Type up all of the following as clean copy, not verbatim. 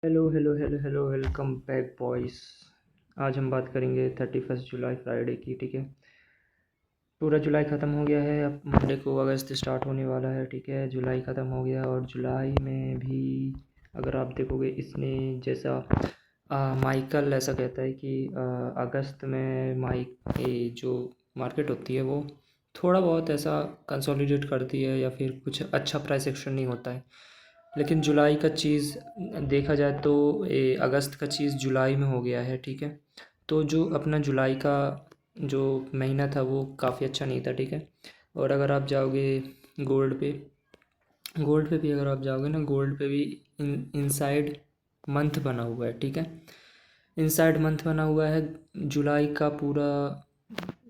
Hello hello hello hello welcome back boys. आज हम बात करेंगे 31 जुलाई फ्राइडे की। ठीक है, पूरा जुलाई ख़त्म हो गया है। अब मंडे को अगस्त स्टार्ट होने वाला है। ठीक है, जुलाई ख़त्म हो गया और जुलाई में भी अगर आप देखोगे इसने जैसा माइकल ऐसा कहता है कि अगस्त में जो मार्केट होती है वो थोड़ा बहुत ऐसा कंसोलिडेट करती है या फिर कुछ अच्छा प्राइस एक्शन नहीं होता है। लेकिन जुलाई का चीज़ देखा जाए तो अगस्त का चीज़ जुलाई में हो गया है। ठीक है, तो जो अपना जुलाई का जो महीना था वो काफ़ी अच्छा नहीं था। ठीक है, और अगर आप जाओगे गोल्ड पे गोल्ड पे भी अगर आप जाओगे ना, गोल्ड पे भी इनसाइड मंथ बना हुआ है। ठीक है, इनसाइड मंथ बना हुआ है। जुलाई का पूरा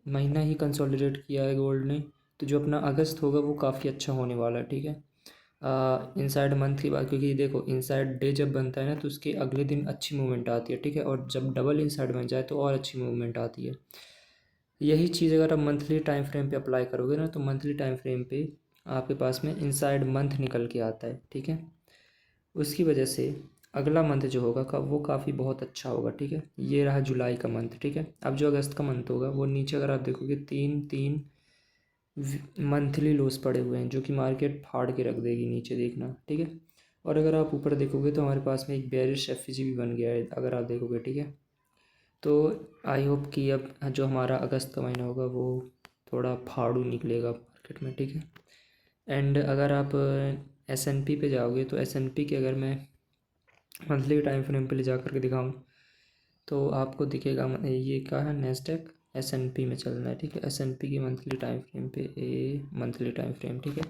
महीना ही कंसोलिडेट किया है गोल्ड ने। तो जो अपना अगस्त होगा वो काफ़ी अच्छा होने वाला है। ठीक है, इनसाइड मंथ की बात, क्योंकि देखो इनसाइड डे जब बनता है ना तो उसके अगले दिन अच्छी मूवमेंट आती है। ठीक है, और जब डबल इनसाइड बन जाए तो और अच्छी मूवमेंट आती है। यही चीज़ अगर आप मंथली टाइम फ्रेम पे अप्लाई करोगे ना तो मंथली टाइम फ्रेम पे आपके पास में इनसाइड मंथ निकल के आता है। ठीक है, उसकी वजह से अगला मंथ जो होगा वो काफ़ी बहुत अच्छा होगा। ठीक है, ये रहा जुलाई का मंथ। ठीक है, अब जो अगस्त का मंथ होगा वो नीचे अगर आप देखोगे तीन तीन मंथली लॉस पड़े हुए हैं जो कि मार्केट फाड़ के रख देगी नीचे, देखना। ठीक है, और अगर आप ऊपर देखोगे तो हमारे पास में एक बेयरिश एफईजी भी बन गया है अगर आप देखोगे। ठीक है, तो आई होप कि अब जो हमारा अगस्त का महीना होगा वो थोड़ा फाड़ू निकलेगा मार्केट में। ठीक है, एंड अगर आप एसएनपी पे जाओगे तो एसएनपी के अगर मैं मंथली टाइम फ्रेम पे ले जा करके दिखाऊँ तो आपको दिखेगा ये क्या है, नेस्डेक एसएनपी में चलना है। ठीक है, एसएनपी की मंथली टाइम फ्रेम पे मंथली टाइम फ्रेम। ठीक है,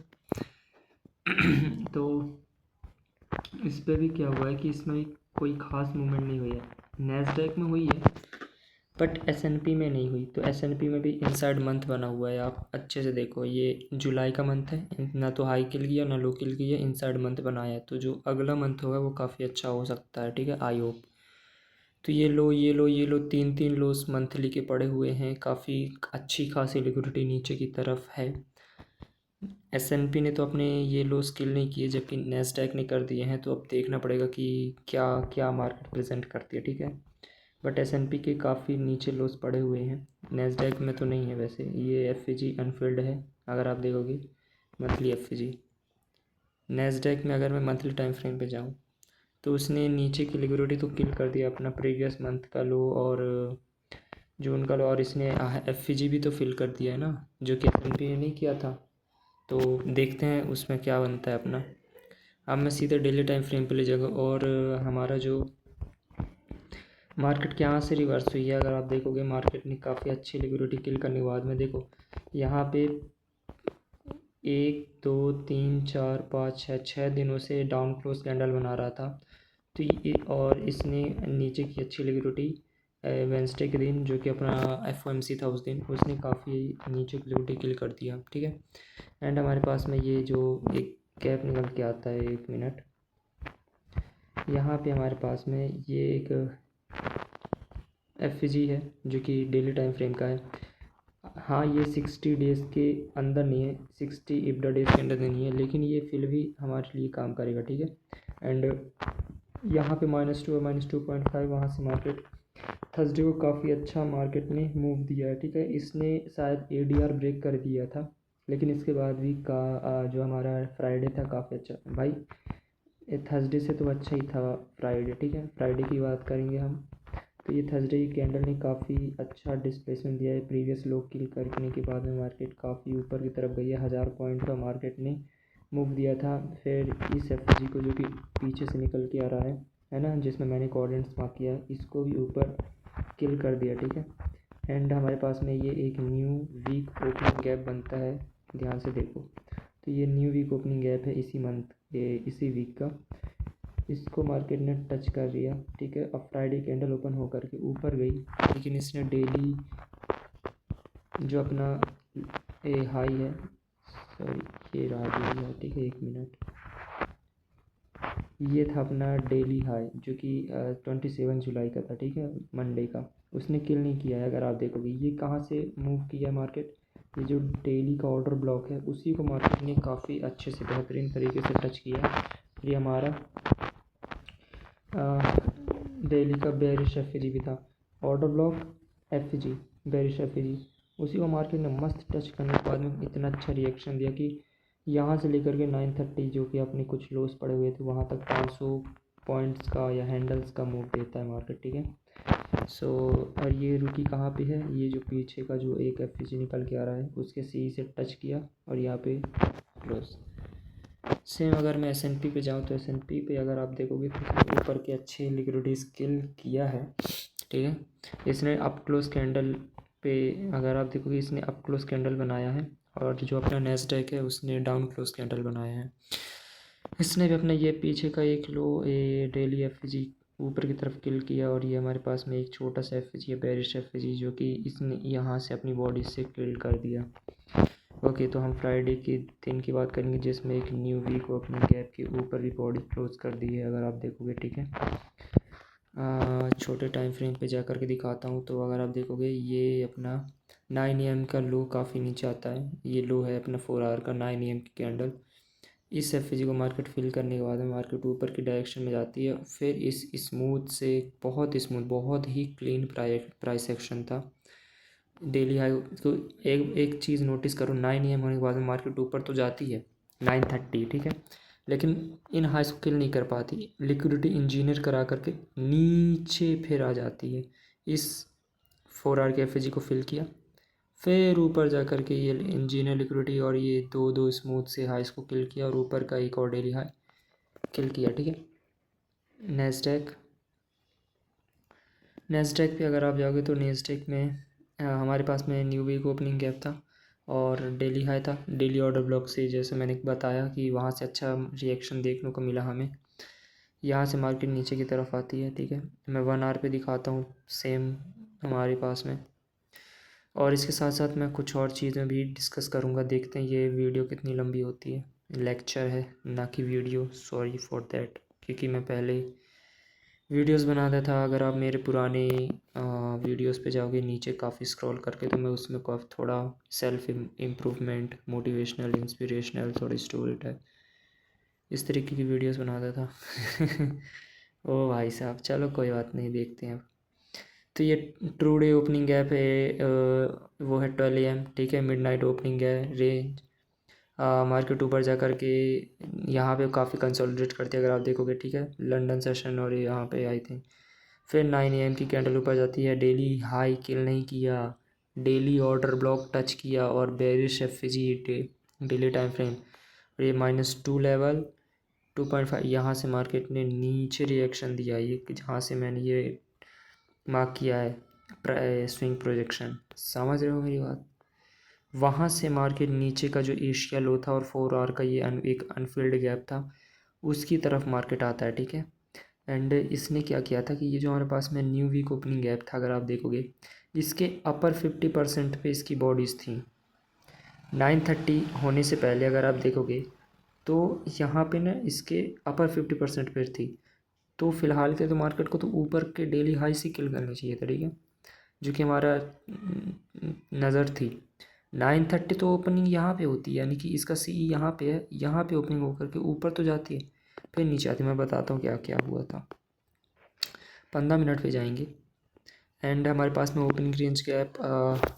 तो इस पे भी क्या हुआ है कि इसमें भी कोई ख़ास मूवमेंट नहीं हुई है। नैस्डैक में हुई है बट एसएनपी में नहीं हुई। तो एसएनपी में भी इनसाइड मंथ बना हुआ है। आप अच्छे से देखो, ये जुलाई का मंथ है, ना तो हाई किल किया ना लो किल किया, इनसाइड मंथ बनाया है। तो जो अगला मंथ होगा वो काफ़ी अच्छा हो सकता है। ठीक है, आई होप। तो ये लो ये लो ये लो तीन तीन लोस मंथली के पड़े हुए हैं, काफ़ी अच्छी खासी लिक्विडिटी नीचे की तरफ है। एसएनपी ने तो अपने ये लो स्किल नहीं किए जबकि नेस्डैक ने कर दिए हैं। तो अब देखना पड़ेगा कि क्या क्या मार्केट प्रेजेंट करती है। ठीक है, बट एसएनपी के काफ़ी नीचे लोस पड़े हुए हैं। नेस्डैक में तो नहीं है वैसे, ये एफईजी अनफिल्ड है अगर आप देखोगे मंथली एफईजी। नेस्डैक में अगर मैं मंथली टाइम फ्रेम पे जाऊँ तो उसने नीचे की लिक्विडिटी तो किल कर दिया, अपना प्रीवियस मंथ का लो और जून का लो, और इसने एफईजी भी तो फिल कर दिया है ना, जो कि एसएनपी ने नहीं किया था। तो देखते हैं उसमें क्या बनता है अपना। अब मैं सीधे डेली टाइम फ्रेम पे ले जाऊँगा और हमारा जो मार्केट के यहाँ से रिवर्स हुई है अगर आप देखोगे, मार्केट ने काफ़ी अच्छी लिक्विडिटी किल करने के बाद में देखो यहाँ पे 1 2 3 4 5 6 दिनों से डाउन क्लोज कैंडल बना रहा था। तो ये और इसने नीचे की अच्छी लिक्विडिटी वेंसडे के दिन जो कि अपना एफओएमसी था उस दिन, उसने काफ़ी नीचे की लिक्विडिटी किल कर दिया। ठीक है, एंड हमारे पास में ये जो एक कैप निकल के आता है, 1 मिनट, यहाँ पे हमारे पास में ये एक एफजी है जो कि डेली टाइम फ्रेम का है। हाँ, ये 60 डेज़ के अंदर नहीं है, 60 इब्डा डेज़ के अंदर नहीं है, लेकिन ये फिर भी हमारे लिए काम करेगा। ठीक है, एंड यहाँ पे -2 है, -2.5, वहाँ से मार्केट थर्सडे को काफ़ी अच्छा मार्केट ने मूव दिया है। ठीक है, इसने शायद एडीआर ब्रेक कर दिया था, लेकिन इसके बाद भी जो हमारा फ्राइडे था काफ़ी अच्छा भाई। थर्सडे से तो अच्छा ही था फ्राइडे। ठीक है, फ्राइडे की बात करेंगे हम तो ये थर्सडे की कैंडल ने काफ़ी अच्छा डिस्प्लेसमेंट दिया है। प्रीवियस लो किल करने के बाद में मार्केट काफ़ी ऊपर की तरफ गई है। 1000 पॉइंट का मार्केट ने मूव दिया था। फिर इस एफजी को जो कि पीछे से निकल के आ रहा है ना, जिसमें मैंने कोऑर्डिनेट्स मार्क किया है, इसको भी ऊपर किल कर दिया। ठीक है, एंड हमारे पास में ये एक न्यू वीक ओपनिंग गैप बनता है, ध्यान से देखो। तो ये न्यू वीक ओपनिंग गैप है इसी मंथ इसी वीक का, इसको मार्केट ने टच कर लिया। ठीक है, अब फ्राइडे कैंडल ओपन होकर के ऊपर गई, लेकिन इसने डेली जो अपना हाई है, सॉरी ये रहा डेली हाई। ठीक है, 1 मिनट, ये था अपना डेली हाई जो कि 27 जुलाई का था। ठीक है, मंडे का, उसने किल नहीं किया है अगर आप देखोगे। ये कहाँ से मूव किया मार्केट, ये जो डेली का ऑर्डर ब्लॉक है उसी को मार्केट ने काफ़ी अच्छे से बेहतरीन तरीके से टच किया। ये हमारा डेली का बेरिश एफ भी था, order block F G, bearish F G, उसी को मार्केट ने मस्त टच करने के बाद में इतना अच्छा रिएक्शन दिया कि यहाँ से लेकर के 930 जो कि अपने कुछ लॉस पड़े हुए थे वहाँ तक 500 पॉइंट्स का या हैंडल्स का मूव देता है मार्केट, ठीक है। सो और ये रुकी कहाँ पे है, ये जो पीछे का जो एक एफ निकल के आ रहा है उसके सी से टच किया और यहाँ पे क्लोज। सेम अगर मैं S&P पे जाऊँ तो S&P पे अगर आप देखोगे तो इसने ऊपर के अच्छे लिक्विडिटी स्किल किया है, ठीक है। इसने अप क्लोज कैंडल पे अगर आप देखोगे इसने अप क्लोज कैंडल बनाया है और जो अपना नेस्डैक है उसने डाउन क्लोज कैंडल बनाया है। इसने भी अपना ये पीछे का एक लो ये डेली एफ ऊपर की तरफ किल किया और ये हमारे पास में एक छोटा सा एफ है बेरिश एफ जो कि इसने यहाँ से अपनी बॉडी से किल कर दिया। ओके, तो हम फ्राइडे के दिन की बात करेंगे जिसमें एक न्यू वीक को अपने गैप के ऊपर भी बॉडी क्लोज कर दी है अगर आप देखोगे, ठीक है। छोटे टाइम फ्रेम पे जा कर के दिखाता हूँ तो अगर आप देखोगे ये अपना 9 AM का लो काफ़ी नीचे आता है, ये लो है अपना 4 आवर का 9 AM की कैंडल। इस एफ को मार्केट फिल करने के बाद में मार्केट ऊपर की डायरेक्शन में जाती है, फिर इस स्मूथ से बहुत स्मूथ बहुत ही क्लीन प्राइस एक्शन था डेली हाई। तो एक चीज़ नोटिस करो, 9 AM होने के बाद में मार्केट ऊपर तो जाती है 930, ठीक है, लेकिन इन हाइस को किल नहीं कर पाती, लिक्विडिटी इंजीनियर करा करके नीचे फिर आ जाती है। इस 4 आवर के एफ को फिल किया, फिर ऊपर जा कर के ये इंजीनियर लिक्विडिटी और ये दो स्मूथ से हाइस को किल किया और ऊपर का एक और डेली हाई किल किया, ठीक है। नेस्डैक पे अगर आप जाओगे तो नेस्डैक में हमारे पास में न्यू वीक ओपनिंग गैप था और डेली हाई था, डेली ऑर्डर ब्लॉक से जैसे मैंने बताया कि वहाँ से अच्छा रिएक्शन देखने को मिला हमें। यहाँ से मार्केट नीचे की तरफ आती है, ठीक है। मैं 1 आवर पे दिखाता हूँ सेम हमारे पास में, और इसके साथ साथ मैं कुछ और चीज़ें भी डिस्कस करूँगा। देखते हैं ये वीडियो कितनी लंबी होती है, लेक्चर है ना कि वीडियो, सॉरी फॉर दैट, क्योंकि मैं पहले वीडियोस बनाता था। अगर आप मेरे पुराने वीडियोस पे जाओगे नीचे काफ़ी स्क्रॉल करके तो मैं उसमें काफ़ी थोड़ा सेल्फ इम्प्रूवमेंट, मोटिवेशनल, इंस्पिरेशनल, थोड़ी स्टोरी टाइप इस तरीके की वीडियोस बनाता था। ओ भाई साहब, चलो कोई बात नहीं, देखते हैं अब। तो ये ट्रू डे ओपनिंग गैप है, वो है 12 AM, ठीक है। मिडनाइट ओपनिंग है रेंज, मार्केट ऊपर जा कर के यहाँ पे काफ़ी कंसोलिडेट करती है अगर आप देखोगे, ठीक है। लंदन सेशन और यहाँ पे आई थी, फिर 9 AM की कैंडल ऊपर जाती है, डेली हाई किल नहीं किया, डेली ऑर्डर ब्लॉक टच किया और bearish F daily time frame, और ये -2 लेवल 2.5 यहाँ से मार्केट ने नीचे रिएक्शन दिया, ये जहाँ से मैंने ये मार्क किया है स्विंग प्रोजेक्शन, समझ रहे हो मेरी बात। वहाँ से मार्केट नीचे का जो एशिया लो था और 4 आवर का ये एक अनफिल्ड गैप था उसकी तरफ मार्केट आता है, ठीक है। एंड इसने क्या किया था कि ये जो हमारे पास में न्यू वीक ओपनिंग गैप था अगर आप देखोगे इसके अपर 50% पे इसकी बॉडीज़ थी 930 होने से पहले। अगर आप देखोगे तो यहाँ पे ना इसके अपर 50% पे थी, तो फिलहाल के तो मार्केट को तो ऊपर के डेली हाई से किल करनी चाहिए था, ठीक है, जो कि हमारा नज़र थी। 930 तो ओपनिंग यहाँ पे होती है, यानी कि इसका सी यहाँ पे है, यहाँ पे ओपनिंग होकर के ऊपर तो जाती है फिर नीचे आती है। मैं बताता हूँ क्या क्या हुआ था, 15 मिनट पे जाएंगे। एंड हमारे पास में ओपनिंग रेंज गैप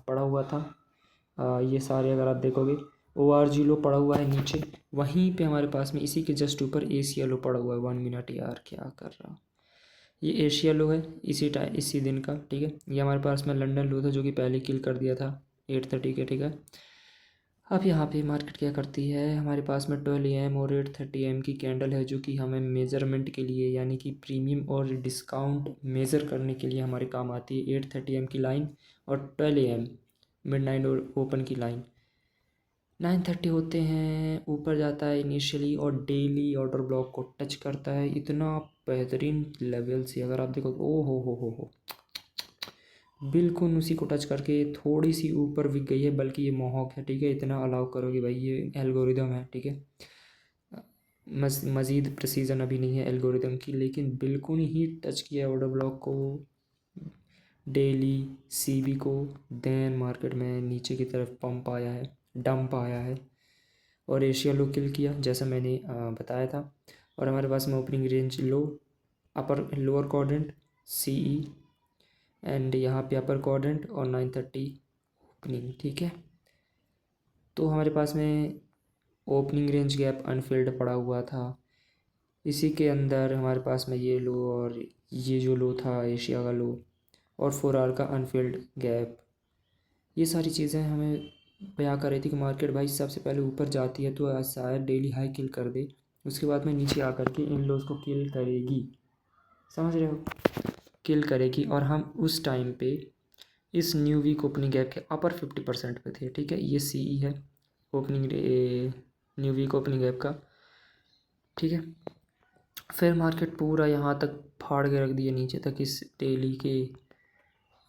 पड़ा हुआ था, ये सारे अगर आप देखोगे ORG लो पड़ा हुआ है नीचे, वहीं पे हमारे पास में इसी के जस्ट ऊपर एशिया लो पड़ा हुआ है 1 मिनट, यार क्या कर रहा, ये एशिया लो है इसी दिन का, ठीक है। ये हमारे पास में लंदन लो था जो कि पहले किल कर दिया था 830 के, ठीक है। अब यहाँ पे मार्केट क्या करती है, हमारे पास में 12 AM और 830 AM की कैंडल है जो कि हमें मेज़रमेंट के लिए यानी कि प्रीमियम और डिस्काउंट मेज़र करने के लिए हमारे काम आती है। 830 AM की लाइन और 12 AM मिडनाइट और ओपन की लाइन 930 होते हैं, ऊपर जाता है इनिशियली और डेली ऑर्डर ब्लॉक को टच करता है इतना बेहतरीन लेवल से। अगर आप देखो ओ हो बिल्कुल उसी को टच करके थोड़ी सी ऊपर बिक गई है, बल्कि ये मोहक है, ठीक है, इतना अलाउ करोगे भाई, ये एल्गोरिदम है, ठीक है। मज़ीद प्रिसीजन अभी नहीं है एल्गोरिदम की, लेकिन बिल्कुल ही टच किया ऑर्डर ब्लॉक को, डेली CB को, देन मार्केट में नीचे की तरफ पंप आया है, डंप आया है और एशिया लो किल किया जैसा मैंने बताया था। और हमारे पास में opening range low, upper lower quadrant CE and यहाँ पे अपर क्वाड्रेंट और 930 ओपनिंग, ठीक है। तो हमारे पास में ओपनिंग रेंज गैप अनफिल्ड पड़ा हुआ था। इसी के अंदर हमारे पास में ये लो और ये जो लो था एशिया का लो और 4 आवर का अनफिल्ड गैप, ये सारी चीज़ें हमें बयां कर रही थी कि मार्केट भाई सबसे पहले ऊपर जाती है तो शायद डेली हाई किल कर दे, उसके बाद में नीचे आकर के इन लोज को किल करेगी, समझ रहे हो, किल करेगी। और हम उस टाइम पे इस न्यू वीक ओपनिंग गैप के अपर 50% पे थे, ठीक है। ये CE है opening new week opening gap का, ठीक है। फिर मार्केट पूरा यहाँ तक फाड़ के रख दिया नीचे तक, इस डेली के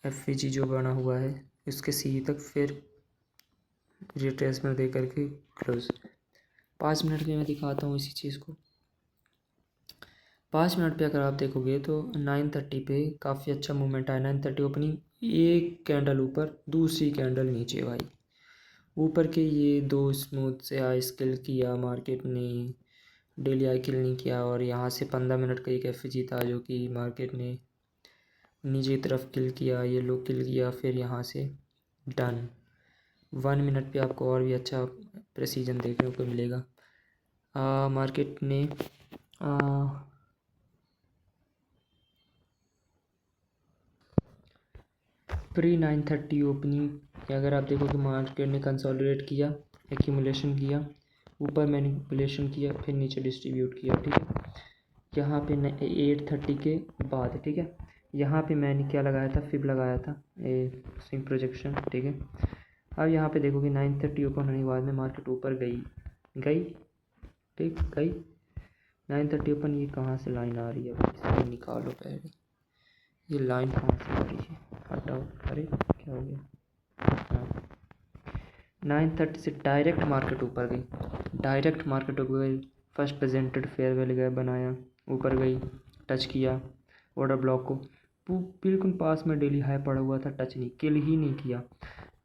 FVG जो बना हुआ है इसके CE तक, फिर रिट्रेसमेंट दे करके क्लोज। 5 मिनट में मैं दिखाता हूँ इसी चीज़ को। 5 मिनट पे अगर आप देखोगे तो 930 पे काफ़ी अच्छा मूवमेंट आया। 930 ओपनिंग, एक कैंडल ऊपर दूसरी कैंडल नीचे भाई, ऊपर के ये दो स्मूथ से हाई स्किल किया मार्केट ने, डेली हाई किल नहीं किया। और यहाँ से 15 मिनट का एक FVG था जो कि मार्केट ने नीचे की तरफ किल किया, ये लो किल किया, फिर यहाँ से डन। 1 मिनट पे आपको और भी अच्छा प्रेसिजन देखने को मिलेगा। मार्केट ने प्री 930 ओपनिंग अगर आप देखो तो मार्केट ने कंसोलिडेट किया, एक्यूमुलेशन किया, ऊपर मैनिपुलेशन किया, फिर नीचे डिस्ट्रीब्यूट किया, ठीक है। यहाँ पे 830 के बाद, ठीक है, यहाँ पे मैंने क्या लगाया था, फिब लगाया था, स्विंग प्रोजेक्शन, ठीक है। अब यहाँ पे देखोगे 930 ओपन होने के बाद में मार्केट ऊपर गई, ठीक गई 930 ओपन। ये कहाँ से लाइन आ रही है भाई, इसको निकालो पहले, ये लाइन कहाँ से आ रही है, हटाओ, अरे क्या हो गया। हाँ, 930 से डायरेक्ट मार्केट ऊपर गई, डायरेक्ट मार्केट ऊपर गई। First presented fair value gap बनाया, ऊपर गई, टच किया ऑर्डर ब्लॉक को, बिल्कुल पास में डेली हाई पड़ा हुआ था, टच नहीं, किल ही नहीं किया।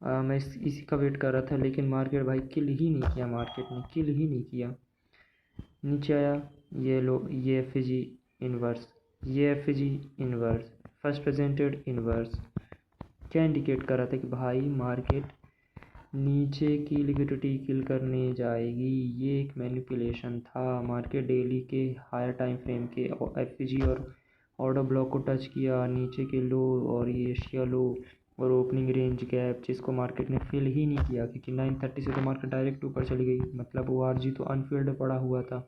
मैं इसी का वेट कर रहा था, लेकिन मार्केट भाई किल ही नहीं किया, मार्केट ने किल ही नहीं किया। नीचे आया, ये लो, ये FG इन्वर्स, ये FG inverse, first presented inverse, क्या इंडिकेट कर रहा था कि भाई मार्केट नीचे की लिक्विडिटी किल करने जाएगी। ये एक मैनिपुलेशन था। मार्केट डेली के हायर टाइम फ्रेम के FG और ऑर्डर ब्लॉक को टच किया, नीचे के लो और ये एशिया लो और ओपनिंग रेंज गैप, जिसको मार्केट ने फिल ही नहीं किया, क्योंकि 930 से तो मार्केट डायरेक्ट ऊपर चली गई, मतलब ORG तो अनफिल्ड पड़ा हुआ था।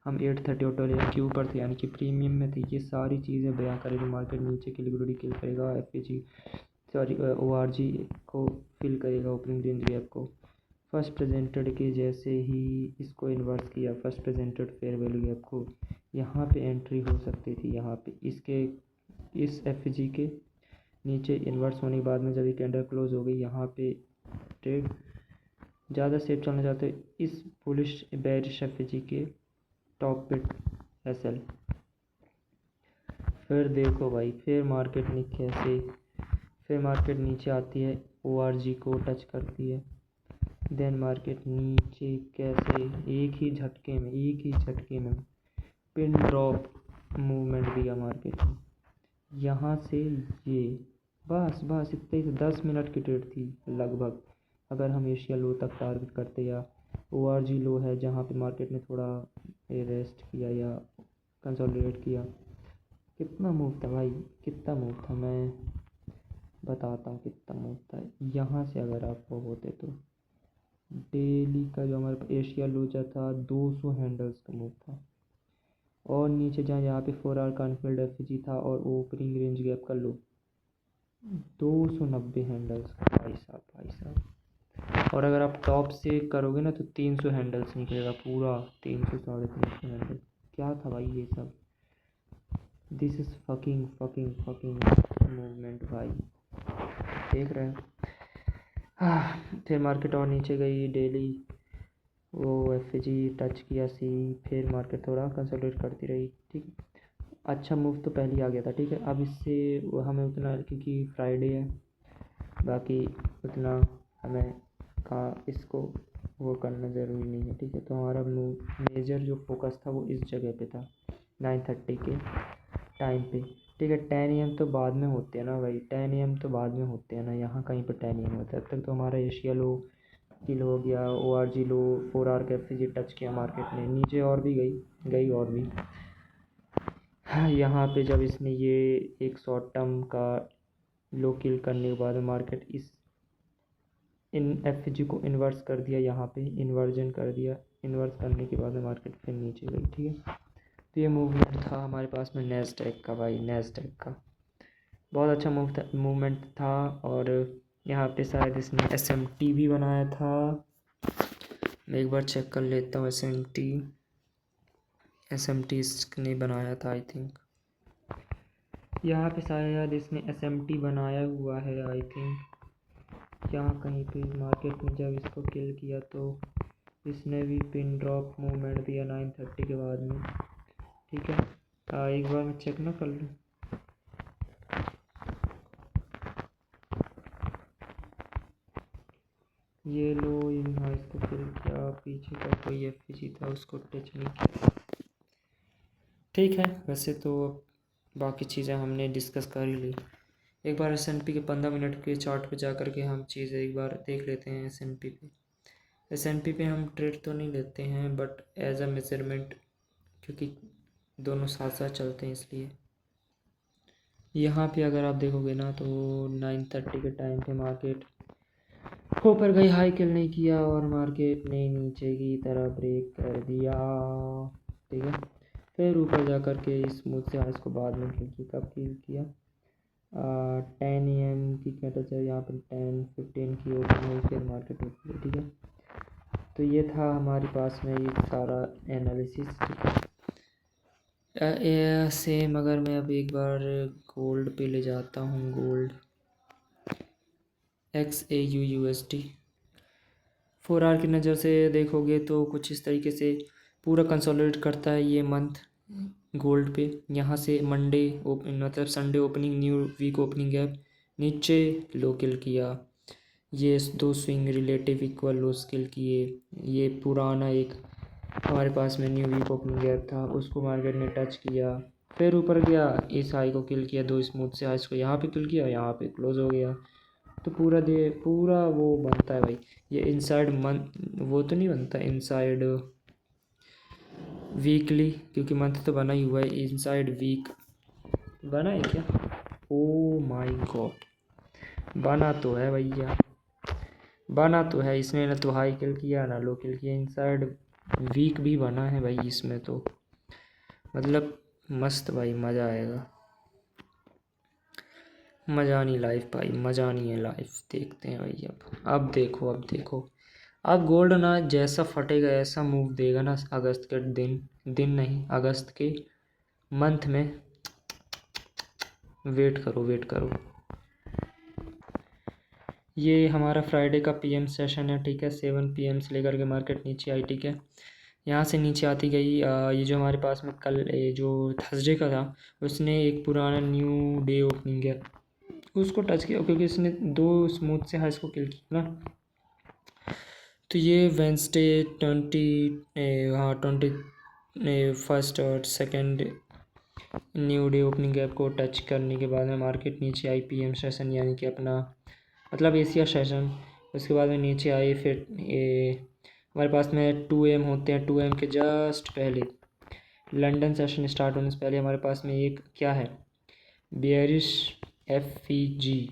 हम 830 ऑटो के ऊपर थे, यानी कि प्रीमियम में थे। ये सारी चीज़ें बयां करें जो मार्केट नीचे की लिक्विडिटी किल करेगा, FG सॉरी ORG को फिल करेगा, ओपनिंग रेंज गैप को। फर्स्ट प्रेजेंटेड के जैसे ही इसको इन्वर्स किया, first presented fair value gap को, यहाँ पे एंट्री हो सकती थी। यहाँ पे इसके इस FG के नीचे इन्वर्स होने के बाद में जब ये कैंडल क्लोज हो गई, यहाँ पे ट्रेड ज़्यादा सेफ चलना चाहते इस बुलिश बेरिश FG के टॉप पे SL। फिर देखो भाई, फिर मार्केट ने कैसे, फिर मार्केट नीचे आती है, ORG को टच करती है, देन मार्केट नीचे कैसे एक ही झटके में पिन ड्रॉप मूवमेंट दिया मार्केट ने, यहाँ से ये बस इतने से 10 मिनट की ट्रेड थी लगभग। अगर हम एशिया लो तक टारगेट करते या ORG लो है जहाँ पे मार्केट ने थोड़ा रेस्ट किया या कंसोलिडेट किया, कितना मूव था भाई, कितना मूव था, मैं बताता हूँ कितना मूव था। यहाँ से अगर आप वो होते तो डेली का जो हमारे एशिया लो जा था 200 हैंडल्स का मूव था, और नीचे जहाँ यहाँ पे 4 आवर का अनफिल्ड FG था और ओपनिंग रेंज गैप का लो 290 हैंडल्स का, भाई साहब। और अगर आप टॉप से करोगे ना तो 300 हैंडल्स निकलेगा पूरा, 300 350 हैंडल। क्या था भाई ये सब, दिस इज़ फकिंग मूवमेंट भाई, देख रहे हैं। फिर मार्केट और नीचे गई, डेली वो FG टच किया C, फिर मार्केट थोड़ा कंसोलिडेट करती रही, ठीक है। अच्छा मूव तो पहले ही आ गया था, ठीक है। अब इससे हमें उतना, क्योंकि फ्राइडे है, बाकी उतना हमें का इसको वो करना ज़रूरी नहीं है, ठीक है। तो हमारा मेजर जो फोकस था वो इस जगह पे था 930 के टाइम पे। ठीक है। 10 AM तो बाद में होते हैं ना भाई, 10 AM तो बाद में होते हैं ना, यहाँ कहीं पर 10 AM होता है। तब तक तो हमारा एशिया लो किल हो गया, ORG लो, 4 आवर का FG टच किया मार्केट ने, नीचे और भी गई और भी। हाँ, यहाँ पे जब इसने ये एक शॉर्ट टर्म का लो किल करने के बाद मार्केट इस इन FG को इन्वर्स कर दिया, यहाँ पे इन्वर्जन कर दिया, इन्वर्स करने के बाद में मार्केट फिर नीचे गई। ठीक है, तो ये मूवमेंट था हमारे पास में नैस्डैक का भाई, नैस्डैक का बहुत अच्छा मूवमेंट था। और यहाँ पे शायद इसने SMT भी बनाया था, मैं एक बार चेक कर लेता हूँ। SMT इसने बनाया था आई थिंक, यहाँ पे शायद इसने SMT बनाया हुआ है आई थिंक। यहाँ कहीं पे मार्केट में जब इसको किल किया तो इसने भी पिन ड्रॉप मूवमेंट दिया 9:30 के बाद में। ठीक है, एक बार मैं चेक ना कर लूँ। ये लो, यहाँ इसको किल किया, पीछे का कोई FG था उसको टच नहीं किया। ठीक है, वैसे तो बाकी चीज़ें हमने डिस्कस कर ही ली। एक बार S&P के 15 मिनट के चार्ट पे जा कर के हम चीज़ें एक बार देख लेते हैं। S&P पे हम ट्रेड तो नहीं लेते हैं बट एज अ मेजरमेंट, क्योंकि दोनों साथ साथ चलते हैं इसलिए। यहाँ पे अगर आप देखोगे ना तो 9:30 के टाइम पे मार्केट ऊपर गई, हाई किल नहीं किया और मार्केट ने नीचे की तरफ ब्रेक कर दिया। ठीक है, फिर ऊपर जा कर के स्मूथ से इसको बाद में किल किया। कब किल किया? 10 AM की कैंडल चल, यहाँ पर 10:15 की ओपन हुई, फिर मार्केट ऊपर। ठीक है, तो ये था हमारे पास में ये सारा एनालिसिस। सेम अगर मैं अब एक बार गोल्ड पे ले जाता हूँ, गोल्ड XAU USD 4 आवर की नज़र से देखोगे तो कुछ इस तरीके से पूरा कंसोलिडेट करता है ये मंथ गोल्ड पे। यहाँ से मंडे ओपन मतलब Sunday opening, new week opening gap, नीचे लो किल किया, ये 2 swing relative equal low kill किए, ये पुराना एक हमारे पास में न्यू वीक ओपनिंग गैप था उसको मार्केट ने टच किया, फिर ऊपर गया, इस हाई को किल किया, 2 स्मूथ से हाइस को यहाँ पे किल किया, यहाँ पे क्लोज हो गया। तो पूरा वो बनता है भाई, ये इनसाइड मंथ वो तो नहीं बनता इनसाइड वीकली, क्योंकि मंथ तो बना ही हुआ है, इनसाइड वीक बना है क्या? ओ माय गॉड, बना तो है भैया, बना तो है। इसने ना तो हाई किल किया ना लो किल किया, इनसाइड वीक भी बना है भाई इसमें, तो मतलब मस्त भाई, मज़ा आएगा। मज़ा नहीं लाइफ भाई, मज़ा नहीं है लाइफ। देखते हैं भाई, अब देखो अब गोल्ड ना जैसा फटेगा ऐसा मूव देगा ना अगस्त के दिन नहीं, अगस्त के मंथ में। वेट करो। ये हमारा फ्राइडे का PM सेशन है। ठीक है, 7 PM से लेकर के मार्केट नीचे आई। ठीक है, यहाँ से नीचे आती गई। ये जो हमारे पास में कल जो थर्सडे का था उसने एक पुराना न्यू डे ओपनिंग है उसको टच किया, क्योंकि इसने 2 स्मूथ से हाइस को किल किया ना। तो ये वेंसडे 21st और 2nd new day opening gap को टच करने के बाद में मार्केट नीचे आई। PM सेशन यानी कि अपना मतलब एशिया सेशन, उसके बाद में नीचे आई। फिर ये हमारे पास में 2 AM होते हैं, 2 AM के जस्ट पहले लंदन सेशन स्टार्ट होने से पहले हमारे पास में एक क्या है, बेयरिश FVG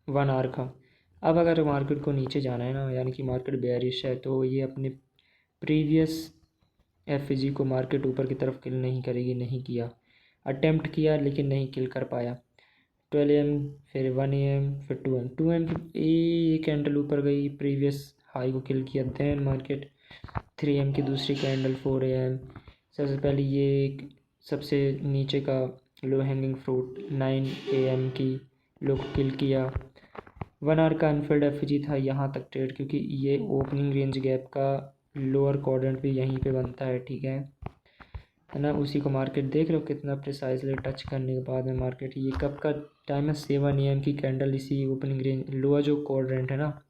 1 आवर का। अब अगर मार्केट को नीचे जाना है ना, यानी कि मार्केट बेयरिश है, तो ये अपने प्रीवियस FVG को मार्केट ऊपर की तरफ किल नहीं करेगी, नहीं किया, अटेम्प्ट किया लेकिन नहीं किल कर पाया। 12 AM, फिर 1 AM, फिर 2 AM की एक कैंडल ऊपर गई, प्रीवियस हाई को किल किया। देन मार्केट 3 AM की दूसरी कैंडल, 4 AM सबसे पहले ये सबसे नीचे का लो हैंगिंग फ्रूट 9 AM की लो को किल किया। 1 आवर का अनफिल्ड FVG था यहाँ तक ट्रेड, क्योंकि ये ओपनिंग रेंज गैप का लोअर क्वाड्रेंट भी यहीं पे बनता है। ठीक है ना, उसी को मार्केट देख रहे हो कितना प्रिसाइजली टच करने के बाद में मार्केट, ये कब का टाइम है, 7 AM की कैंडल इसी ओपनिंग रेंज लोअर जो क्वाड्रेंट है ना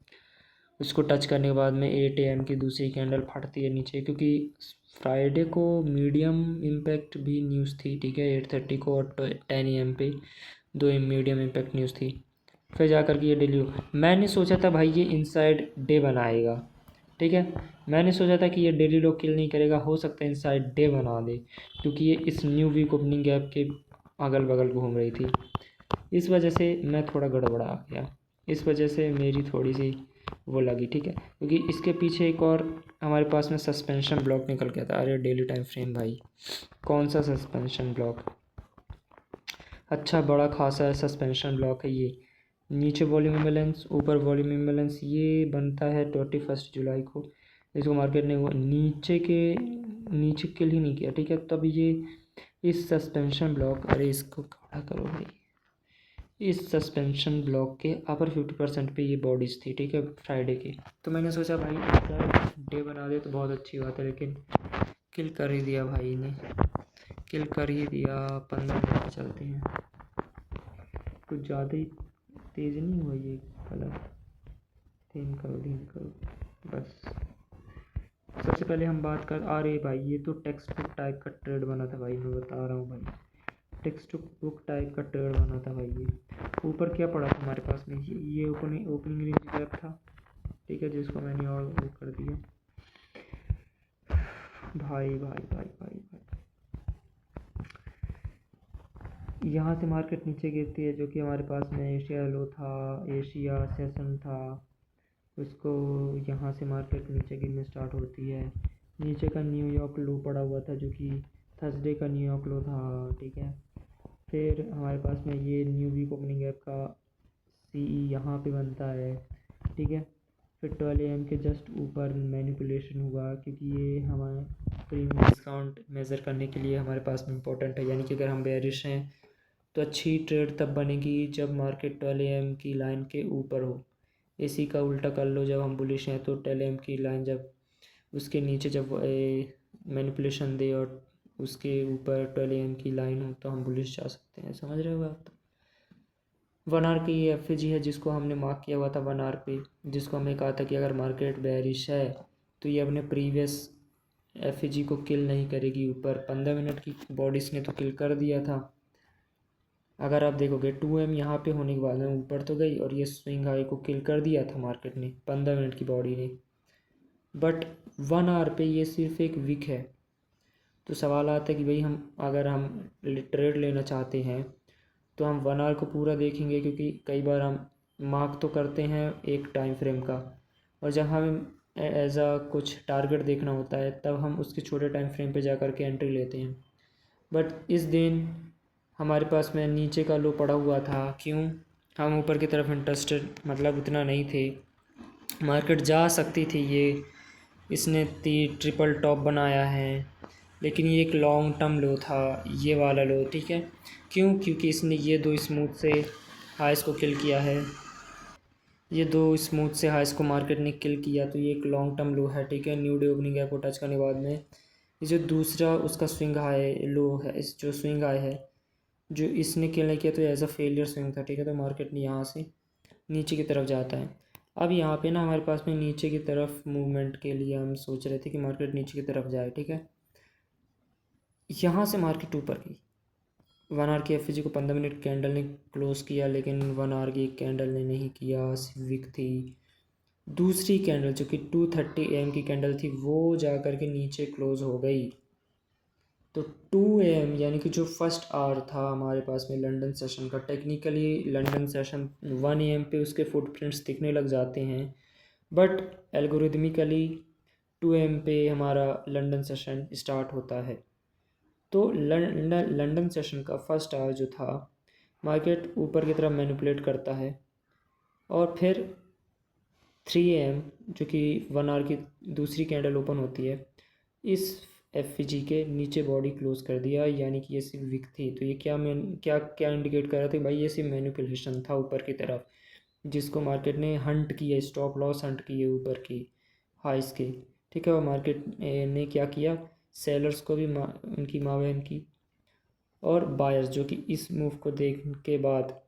उसको टच करने के बाद में 8 AM की दूसरी कैंडल फटती है नीचे, क्योंकि फ्राइडे को मीडियम इम्पैक्ट भी न्यूज़ थी, ठीक है, 8:30 को और 10 AM पे दो मीडियम इम्पैक्ट न्यूज़ थी। फिर जा कर के ये डेली मैंने सोचा था भाई ये इनसाइड डे बनाएगा, ठीक है, मैंने सोचा था कि ये डेली लो किल नहीं करेगा, हो सकता है इनसाइड डे बना दे, क्योंकि ये इस न्यू वीक ओपनिंग गैप के अगल बगल घूम रही थी। इस वजह से मैं थोड़ा गड़बड़ा गया, इस वजह से मेरी थोड़ी सी वो लगी, ठीक है, क्योंकि इसके पीछे एक और हमारे पास में सस्पेंशन ब्लॉक निकल गया था। अरे डेली टाइम फ्रेम भाई, कौन सा सस्पेंशन ब्लॉक, अच्छा बड़ा खासा सस्पेंशन ब्लॉक है ये। नीचे वॉल्यूम इम्बैलेंस, ऊपर वॉल्यूम इम्बैलेंस, ये बनता है 21 जुलाई को। इसको मार्केट ने वो नीचे नीचे किल ही नहीं किया, ठीक है, तब ये इस सस्पेंशन ब्लॉक, अरे इसको खड़ा करो भाई, इस सस्पेंशन ब्लॉक के अपर 50% पे ये बॉडीज़ थी, ठीक है, फ्राइडे की। तो मैंने सोचा भाई डे बना दे तो बहुत अच्छी बात है, लेकिन किल कर ही दिया भाई ने, किल कर ही दिया। 15 मिनट पे चलते हैं, कुछ ज़्यादा ही तेज़ नहीं हुआ ये कलर, धीम करो बस। सबसे पहले हम बात कर, अरे भाई ये तो टेक्स्ट बुक टाइप का ट्रेड बना था भाई, मैं बता रहा हूँ भाई, टेक्स्ट बुक टाइप का ट्रेड बना था भाई। ये ऊपर क्या पड़ा था हमारे पास में, ये ओपनिंग रेंज गैप था, ठीक है, जिसको मैंने और वो कर दिया भाई भाई भाई भाई भाई। यहाँ से मार्केट नीचे गिरती है, जो कि हमारे पास में एशिया लो था, एशिया सेशन था, उसको यहाँ से मार्केट नीचे गिरने स्टार्ट होती है। नीचे का न्यूयॉर्क लो पड़ा हुआ था, जो कि थर्सडे का न्यूयॉर्क लो था, ठीक है। फिर हमारे पास में ये न्यू वीक ओपनिंग ऐप का CE यहाँ पे बनता है, ठीक है। फिर 12 AM के जस्ट ऊपर मैनिपुलेशन हुआ, क्योंकि ये हमारे प्रीमियम डिस्काउंट मेज़र करने के लिए हमारे पास में इम्पोर्टेंट है, यानी कि अगर हम बेरिश हैं तो अच्छी ट्रेड तब बनेगी जब मार्केट 12 AM की लाइन के ऊपर हो। इसी का उल्टा कर लो, जब हम बुलिश हैं तो 12 AM की लाइन जब उसके नीचे जब मैनिपुलेशन दे और उसके ऊपर 12 AM की लाइन हो तो हम बुलिश जा सकते हैं, समझ रहे हो आप। 1 आवर की ये FG है जिसको हमने मार्क किया हुआ था 1 आवर पे, जिसको हमने कहा था कि अगर मार्केट बेरिश है तो ये अपने प्रीवियस FG को किल नहीं करेगी। ऊपर 15 मिनट की बॉडीज ने तो किल कर दिया था। अगर आप देखोगे 2M यहाँ पे होने के बाद में ऊपर तो गई और ये स्विंग हाई को किल कर दिया था मार्केट ने 15 मिनट की बॉडी ने, बट 1 आवर पे ये सिर्फ एक विक है। तो सवाल आता है कि भाई हम अगर हम ट्रेड लेना चाहते हैं तो हम 1 आवर को पूरा देखेंगे, क्योंकि कई बार हम मार्क तो करते हैं एक टाइम फ्रेम का, और जब हमें एज आ कुछ टारगेट देखना होता है तब हम उसके छोटे टाइम फ्रेम पे जा कर के एंट्री लेते हैं। बट इस दिन हमारे पास में नीचे का लो पड़ा हुआ था, क्यों, हम ऊपर की तरफ इंटरेस्टेड मतलब उतना नहीं थे, मार्केट जा सकती थी ये, इसने ट्रिपल टॉप बनाया है, लेकिन ये एक लॉन्ग टर्म लो था ये वाला लो, ठीक है। क्यों, क्योंकि इसने ये दो स्मूथ से हाइस को किल किया है, ये दो स्मूथ से हाइस को मार्केट ने किल किया, तो ये एक लॉन्ग टर्म लो है, ठीक है। न्यू डे ओपनिंग गैप को टच करने के बाद में ये जो दूसरा उसका स्विंग हाई लो है, इस जो स्विंग हाई है जो इसने किल नहीं किया तो एज अ फेलियर स्विंग था, ठीक है। तो मार्केट ने यहाँ से नीचे की तरफ जाता है। अब यहाँ पे ना हमारे पास में नीचे की तरफ मूवमेंट के लिए हम सोच रहे थे कि मार्केट नीचे की तरफ जाए, ठीक है। यहाँ से मार्केट ऊपर गई, 1 आवर की FG को 15 मिनट कैंडल ने क्लोज किया, लेकिन 1 आवर की एक कैंडल ने नहीं किया, विक थी। दूसरी कैंडल जो कि 2:30 AM की कैंडल थी वो जा कर के नीचे क्लोज हो गई। तो 2 AM यानी कि जो फर्स्ट आवर था हमारे पास में लंदन सेशन का, टेक्निकली लंदन सेशन 1 AM पे उसके फुटप्रिंट्स दिखने लग जाते हैं, बट एल्गोरिदमिकली 2 AM पे हमारा लंदन सेशन स्टार्ट होता है। तो लंदन सेशन का फर्स्ट आवर जो था मार्केट ऊपर की तरफ मैनिपुलेट करता है, और फिर 3 AM जो कि 1 आवर की दूसरी कैंडल ओपन होती है, इस FG के नीचे बॉडी क्लोज कर दिया, यानी कि ये सिर्फ विक थी। तो ये क्या क्या इंडिकेट कर रहा था भाई, ये सिर्फ मैनिपुलेशन था ऊपर की तरफ, जिसको मार्केट ने हंट किया, स्टॉप लॉस हंट किए ऊपर की हाइस के, ठीक है। और मार्केट ने क्या किया, सेलर्स को भी उनकी माँ बहन की, और बायर्स जो कि इस मूव को देखने के बाद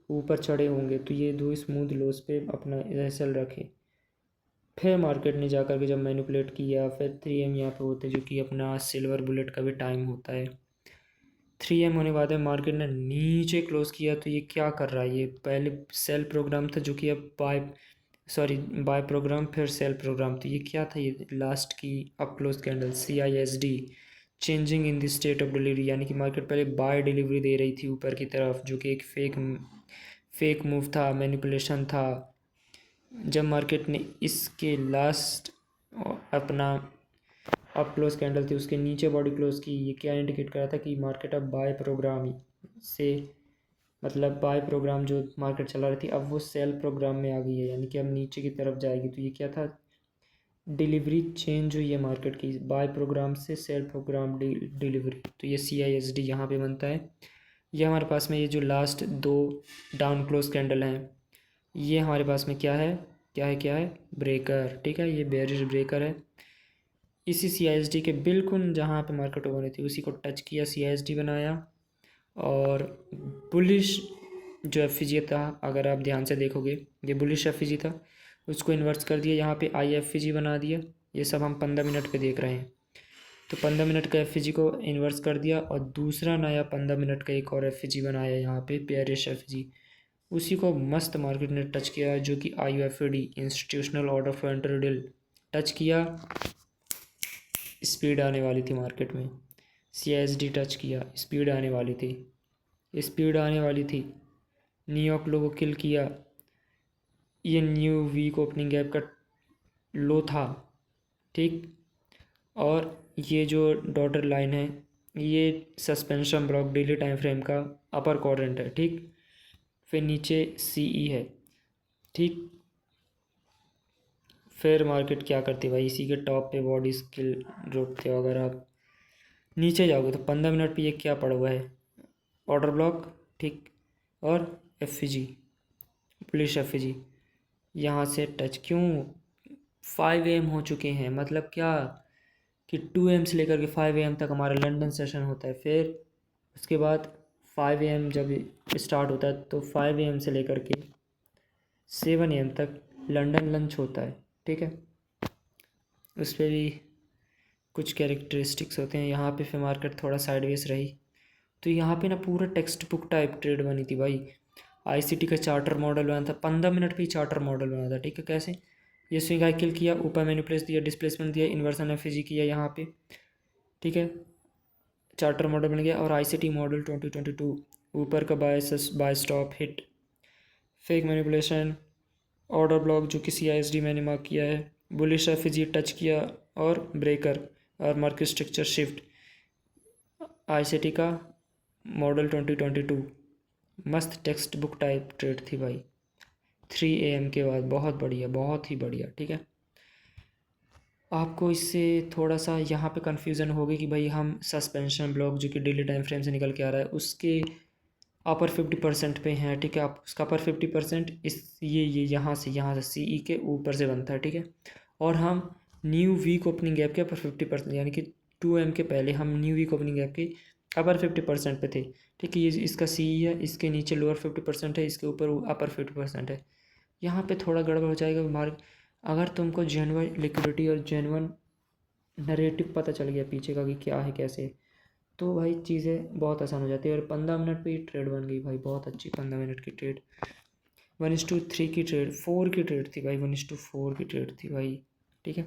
ऊपर चढ़े होंगे तो ये दो स्मूथ लोस पे अपना रेसल रखे। फिर मार्केट ने जा कर के जब मैनिपुलेट किया, फिर 3M यहाँ पे होते जो कि अपना सिल्वर बुलेट का भी टाइम होता है। 3M होने के बाद में मार्केट ने नीचे क्लोज किया। तो ये क्या कर रहा है, ये पहले सेल प्रोग्राम था जो कि अब बाय प्रोग्राम फिर सेल प्रोग्राम। तो ये क्या था, ये लास्ट की up close candle CISD changing in the state of delivery, यानी कि मार्केट पहले बाय डिलीवरी दे रही थी ऊपर की तरफ, जो कि एक फेक मूव था, मैनिपुलेशन था। जब मार्केट ने इसके लास्ट अपना अप क्लोज कैंडल थी उसके नीचे बॉडी क्लोज की, ये क्या इंडिकेट कर रहा था कि मार्केट अब बाय प्रोग्राम से, मतलब बाय प्रोग्राम जो मार्केट चला रही थी अब वो सेल प्रोग्राम में आ गई है, यानी कि अब नीचे की तरफ जाएगी। तो ये क्या था, डिलीवरी चेंज हुई है मार्केट की, बाय प्रोग्राम से सेल प्रोग्राम डिलीवरी। तो ये CISD यहाँ पे बनता है। ये हमारे पास में ये जो लास्ट 2 डाउन क्लोज कैंडल हैं, ये हमारे पास में क्या है ब्रेकर, ठीक है, ये बेयरिश ब्रेकर है। इसी CISD के बिल्कुल जहाँ पे मार्केट ओपन हुई थी उसी को टच किया, CISD बनाया, और बुलिश जो FVG था, अगर आप ध्यान से देखोगे ये बुलिश FVG था, उसको इन्वर्स कर दिया, यहाँ पे IFVG बना दिया। ये सब हम 15 मिनट पे देख रहे हैं। तो 15 मिनट का FVG को इन्वर्स कर दिया और दूसरा नया 15 मिनट का एक और FVG बनाया यहाँ पे बेयरिश FVG, उसी को मस्त मार्केट ने टच किया, जो कि IOFD institutional order for enter touch किया। स्पीड आने वाली थी मार्केट में, CISD टच किया, स्पीड आने वाली थी, न्यूयॉर्क लो को किल किया। ये न्यू वीक ओपनिंग गैप का लो था, ठीक। और ये जो डॉटर लाइन है ये suspension block daily time frame का अपर क्वाड्रेंट है, ठीक। फिर नीचे CE है, ठीक। फिर मार्केट क्या करती भाई, इसी के टॉप पे बॉडी स्किल रोकते हो। अगर आप नीचे जाओगे तो 15 मिनट पे ये क्या पड़ा हुआ है, ऑर्डर ब्लॉक, ठीक, और FVG पुलिस FVG यहाँ से टच। क्यों 5 AM हो चुके हैं, मतलब क्या कि 2 AM से लेकर के 5 AM तक हमारा लंदन सेशन होता है। फिर उसके बाद 5 AM जब स्टार्ट होता है तो 5 AM से लेकर के 7 AM तक लंदन लंच होता है, ठीक है। उस पर भी कुछ कैरेक्टरिस्टिक्स होते हैं। यहाँ पे फिर मार्केट थोड़ा साइडवेज रही, तो यहाँ पे ना पूरा टेक्स्ट बुक टाइप ट्रेड बनी थी भाई। ICT का चार्टर मॉडल बना था, 15 मिनट पे ही चार्टर मॉडल बना था, ठीक है। कैसे, ये स्विंग हाई किल किया, ऊपर मैनिपुलेट दिया, डिस्प्लेसमेंट दिया, इन्वर्सन FVG किया यहाँ पे, ठीक है, चार्टर मॉडल बन गया। और ICT मॉडल 2022 ऊपर का buy stop hit, fake manipulation, order block जो कि CISD मैंने मार्क किया है, बुलिश FVG टच किया, और ब्रेकर और मार्केट स्ट्रक्चर शिफ्ट। ICT का मॉडल 2022 मस्त टेक्स्ट बुक टाइप ट्रेड थी भाई। 3 AM के बाद बहुत बढ़िया, बहुत ही बढ़िया, ठीक है। आपको इससे थोड़ा सा यहाँ पे कन्फ्यूज़न होगी कि भाई हम सस्पेंशन ब्लॉक जो कि डेली टाइम फ्रेम से निकल के आ रहा है उसके अपर 50% पे हैं, ठीक है। आप उसका अपर 50% ये यहाँ से CE के ऊपर से बनता है, ठीक है। और हम न्यू वीक ओपनिंग गैप के अपर 50%, यानी कि 2M के पहले हम न्यू वीक ओपनिंग गैप के अपर 50% पे थे, ठीक है। ये इसका CE है, इसके नीचे लोअर 50% है, इसके ऊपर अपर 50% है। यहाँ पे थोड़ा गड़बड़ हो जाएगा मार्क। अगर तुमको जेन्युइन लिक्विडिटी और जेन्युइन नरेटिव पता चल गया पीछे का कि क्या है कैसे, तो भाई चीज़ें बहुत आसान हो जाती है। और 15 मिनट पे ही ट्रेड बन गई भाई, बहुत अच्छी 15 मिनट की ट्रेड। 1:3 की ट्रेड, 4 की ट्रेड थी भाई, 1:4 की ट्रेड थी भाई, ठीक है।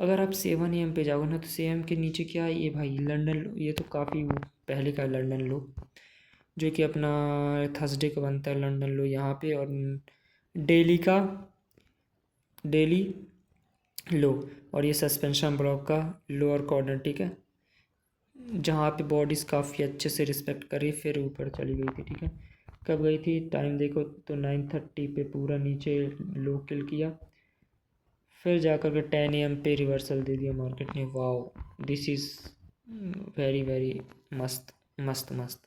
अगर आप 7 AM पे जाओगे ना तो 7 के नीचे क्या है ये भाई, लंदन लो। ये तो काफ़ी पहले का लंदन लो जो कि अपना थर्सडे को बनता है लंदन लो यहाँ पे, और डेली लो, और ये सस्पेंशन ब्लॉक का लोअर कॉर्नर, ठीक है, जहाँ पे बॉडीज़ काफ़ी अच्छे से रिस्पेक्ट करी फिर ऊपर चली गई थी, ठीक है। कब गई थी टाइम देखो तो 9:30 पे पूरा नीचे लो किल किया, फिर जाकर के 10 AM पे रिवर्सल दे दिया मार्केट ने। Wow, this is very very मस्त मस्त मस्त।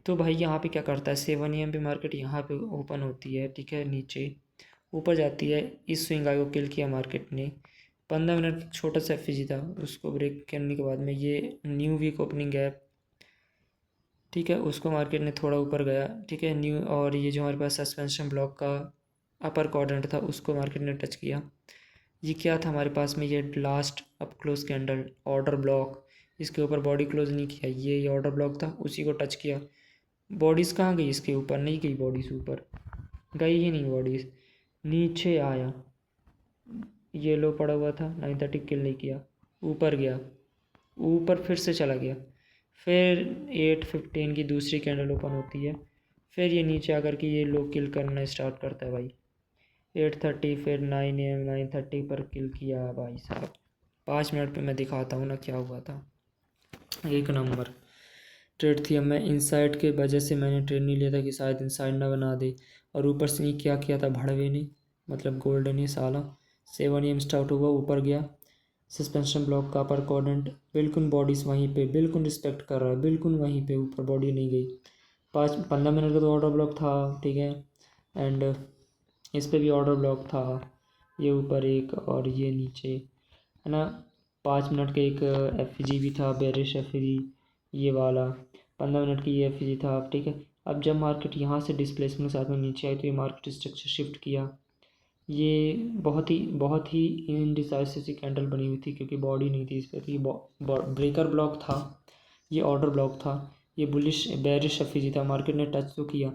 तो भाई यहाँ पे क्या करता है, 7 AM पे मार्केट यहाँ पे ओपन होती है, ठीक है, नीचे ऊपर जाती है। इस स्विंग आई को किल किया मार्केट ने, 15 मिनट छोटा सा FVG था, उसको ब्रेक करने के बाद में ये न्यू वीक ओपनिंग गैप, ठीक है, उसको मार्केट ने थोड़ा ऊपर गया, ठीक है, न्यू। और ये जो हमारे पास सस्पेंशन ब्लॉक का अपर क्वाड्रेंट था उसको मार्केट ने टच किया। ये क्या था हमारे पास में, ये last up close candle order block, इसके ऊपर बॉडी क्लोज नहीं किया, ये ऑर्डर ब्लॉक था उसी को टच किया। बॉडीज़ कहाँ गई, इसके ऊपर नहीं गई बॉडीज़, ऊपर गई ही नहीं बॉडीज़, नीचे आया, ये लो पड़ा हुआ था 930 किल नहीं किया, ऊपर गया, ऊपर फिर से चला गया, फिर 815 की दूसरी कैंडल ओपन होती है, फिर ये नीचे आकर के ये लो किल करना स्टार्ट करता है भाई। 8:30 फिर 9 AM 9:30 पर किल किया भाई साहब। 5 मिनट पे मैं दिखाता हूँ ना क्या हुआ था। एक नंबर ट्रेड थी। अब मैं इनसाइड के वजह से मैंने ट्रेड नहीं लिया था कि शायद इनसाइड ना बना दे, और ऊपर से नहीं क्या किया था भड़वे ने, मतलब गोल्डन ही साला। 7 AM स्टार्ट हुआ, ऊपर गया, सस्पेंशन ब्लॉक का अपर क्वाड्रेंट, बिल्कुल बॉडीज़ वहीं पे बिल्कुल रिस्पेक्ट कर रहा है, बिल्कुल वहीं पे ऊपर बॉडी नहीं गई। 15 मिनट का तो ऑर्डर ब्लॉक था, ठीक है, एंड इस पे भी ऑर्डर ब्लॉक था, ये ऊपर एक और ये नीचे, है ना। 5 मिनट का एक एफ भी था, बेरिश एफ, ये वाला 15 मिनट की ये एफ था, ठीक है। अब जब मार्केट यहाँ से डिस्प्लेसमेंट के साथ में नीचे आई तो ये मार्केट स्ट्रक्चर शिफ्ट किया। ये बहुत ही इनडिसाइसिव सी कैंडल बनी हुई थी क्योंकि बॉडी नहीं थी इस पर, तो ये ब्रेकर ब्लॉक था, ये ऑर्डर ब्लॉक था, ये बुलिश बेरिश एफ था, मार्केट ने टच तो किया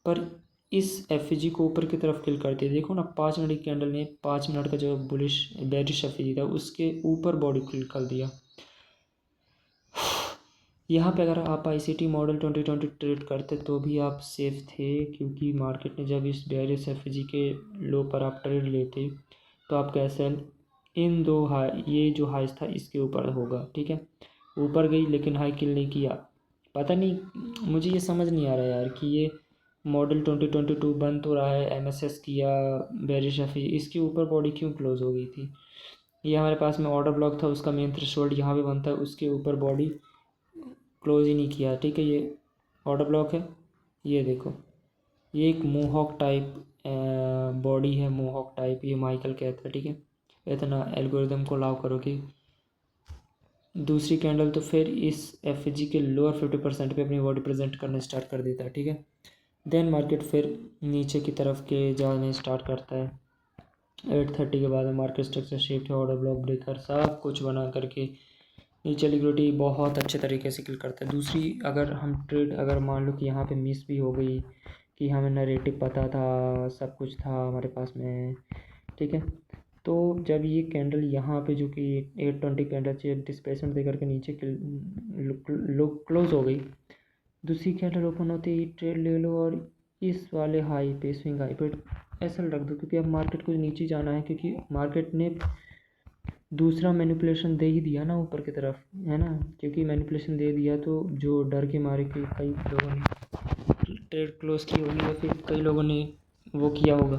पर इस एफ को ऊपर की तरफ किल करती है। देखो ना 5 मिनट की कैंडल ने 5 मिनट का जो बुलिश बेरिश एफ था उसके ऊपर बॉडी किल कर दिया। यहाँ पे अगर आप ICT मॉडल 2020 ट्रेड करते तो भी आप सेफ थे, क्योंकि मार्केट ने जब इस बेरिश एफ के लो पर आप ट्रेड लेते तो आपका एसएल इन दो हाई, ये जो हाइस था इसके ऊपर होगा, ठीक है। ऊपर गई लेकिन हाई किल नहीं किया। पता नहीं, मुझे ये समझ नहीं आ रहा यार कि ये मॉडल 2022 बन तो रहा है, MSS किया, बेरिश एफ इसके ऊपर बॉडी क्यों क्लोज हो गई थी। ये हमारे पास में ऑर्डर ब्लॉक था, उसका मेन थ्रेशोल्ड यहाँ पे बनता है, उसके ऊपर बॉडी क्लोज ही नहीं किया, ठीक है। ये ऑर्डर ब्लॉक है, ये देखो, ये एक मोहॉक टाइप बॉडी है, मोहॉक टाइप, ये माइकल कहता है, ठीक है। इतना एल्गोरिदम को अलाउ करो कि दूसरी कैंडल तो फिर इस एफ के लोअर 50% पे अपनी बॉडी प्रेजेंट करना स्टार्ट कर देता है, ठीक है। देन मार्केट फिर नीचे की तरफ के जाने स्टार्ट करता है। 8:30 के बाद मार्केट स्ट्रक्चर शिफ्ट है, ऑर्डर ब्लॉक ब्रेकर सब कुछ बना करके नीचे लिक्विडिटी बहुत अच्छे तरीके से किल करता है। दूसरी अगर हम ट्रेड अगर मान लो कि यहाँ पे मिस भी हो गई, कि हमें नरेटिव पता था, सब कुछ था हमारे पास में, ठीक है, तो जब ये कैंडल यहाँ पे जो कि 820 कैंडल से डिस्प्लेसमेंट दे करके नीचे क्लोज हो गई, दूसरी कैंडल ओपन होते ही ट्रेड ले लो और इस वाले हाई पे, स्विंग हाई पे ऐसा रख दो, क्योंकि अब मार्केट को नीचे जाना है, क्योंकि मार्केट ने दूसरा मैनिपुलेशन दे ही दिया ना ऊपर की तरफ, है ना। क्योंकि मैनिपुलेशन दे दिया तो जो डर के मारे कि कई लोगों ने ट्रेड क्लोज की होगी या फिर कई लोगों ने वो किया होगा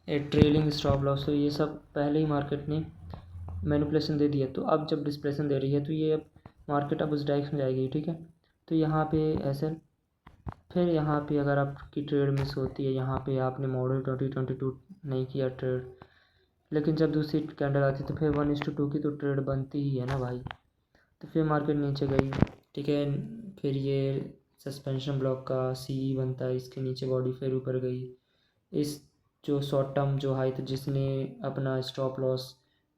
ट्रेलिंग स्टॉप लॉस, तो ये सब पहले ही मार्केट ने मैनिपुलेशन दे दिया। तो अब जब डिस्प्लेसन दे रही है तो ये अब मार्केट अब उस डायरेक्शन में जाएगी, ठीक है। तो यहाँ पे ऐसे फिर यहाँ पे अगर आपकी ट्रेड मिस होती है, यहाँ पे आपने मॉडल 2022 नहीं किया ट्रेड, लेकिन जब दूसरी कैंडल आती तो फिर 1:2 की तो ट्रेड बनती ही है ना भाई। तो फिर मार्केट नीचे गई, ठीक है, फिर ये सस्पेंशन ब्लॉक का CE बनता है, इसके नीचे बॉडी फिर ऊपर गई। इस जो शॉर्ट टर्म जो हाई तो जिसने अपना स्टॉप लॉस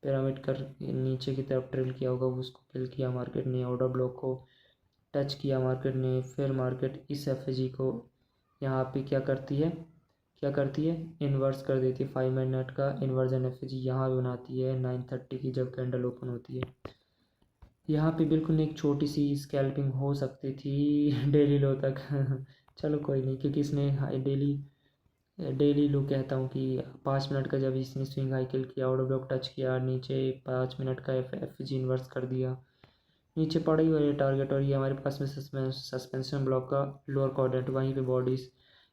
पिरामिड कर नीचे की तरफ ट्रेल किया होगा उसको किल किया मार्केट ने, ऑर्डर ब्लॉक को टच किया मार्केट ने। फिर मार्केट इस FG को यहाँ पे क्या करती है इन्वर्स कर देती है। 5 मिनट का इन्वर्जन FG यहाँ बनाती है 9:30 की जब कैंडल ओपन होती है। यहाँ पे बिल्कुल एक छोटी सी स्कैल्पिंग हो सकती थी डेली लो तक चलो कोई नहीं, क्योंकि इसने डेली लो कहता हूँ कि 5 मिनट का जब इसने स्विंग हाई किल किया, ऑर्डर ब्लॉक टच किया, नीचे 5 मिनट का FG इन्वर्स कर दिया, नीचे पड़ा ही हुआ ये टारगेट, और ये हमारे पास में सस्पेंशन ब्लॉक का लोअर क्वाड्रेंट, वहीं पे बॉडीज़,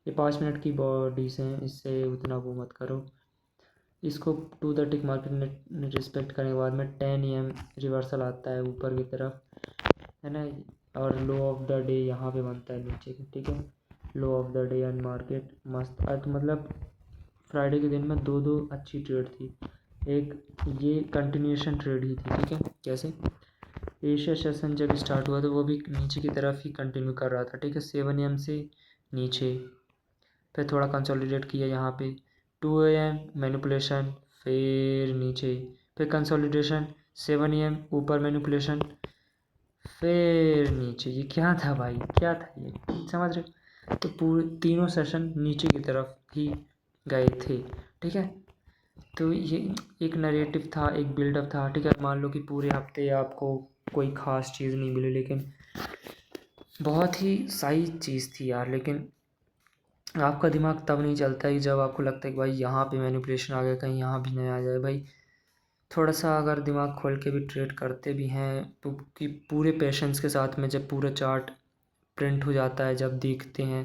ये 5 मिनट की बॉडीज़ हैं, इससे उतना वो मत करो। इसको टू द टिक मार्केट ने रिस्पेक्ट करने के बाद में 10 AM रिवर्सल आता है ऊपर की तरफ, है ना, और लो ऑफ द डे यहाँ पे बनता है नीचे की, ठीक है। Low of the day and market मस्त, तो मतलब फ्राइडे के दिन में दो अच्छी ट्रेड थी। एक ये कंटिन्यूएशन ट्रेड ही थी, ठीक है। कैसे एशिया सेशन जब स्टार्ट हुआ तो वो भी नीचे की तरफ ही कंटिन्यू कर रहा था, ठीक है। 7 AM से नीचे, फिर थोड़ा कंसोलिडेट किया यहाँ पे, 2 AM मैनिपुलेशन, फिर नीचे, फिर कंसोलिडेशन, 7 AM ऊपर मैनिपुलेशन, फिर नीचे। ये क्या था भाई, क्या था ये, समझ रहे हो? तो पूरे तीनों सेशन नीचे की तरफ ही गए थे, ठीक है। तो ये एक नरेटिव था, एक बिल्डअप था, ठीक है। मान लो कि पूरे हफ्ते आपको कोई ख़ास चीज़ नहीं मिली, लेकिन बहुत ही सही चीज़ थी यार। लेकिन आपका दिमाग तब नहीं चलता है जब आपको लगता है कि भाई यहाँ पे मैनिपुलेशन आ गया, कहीं यहाँ भी नहीं आ जाए भाई। थोड़ा सा अगर दिमाग खोल के भी ट्रेड करते भी हैं तो कि पूरे पेशेंस के साथ में, जब पूरा चार्ट प्रिंट हो जाता है, जब देखते हैं,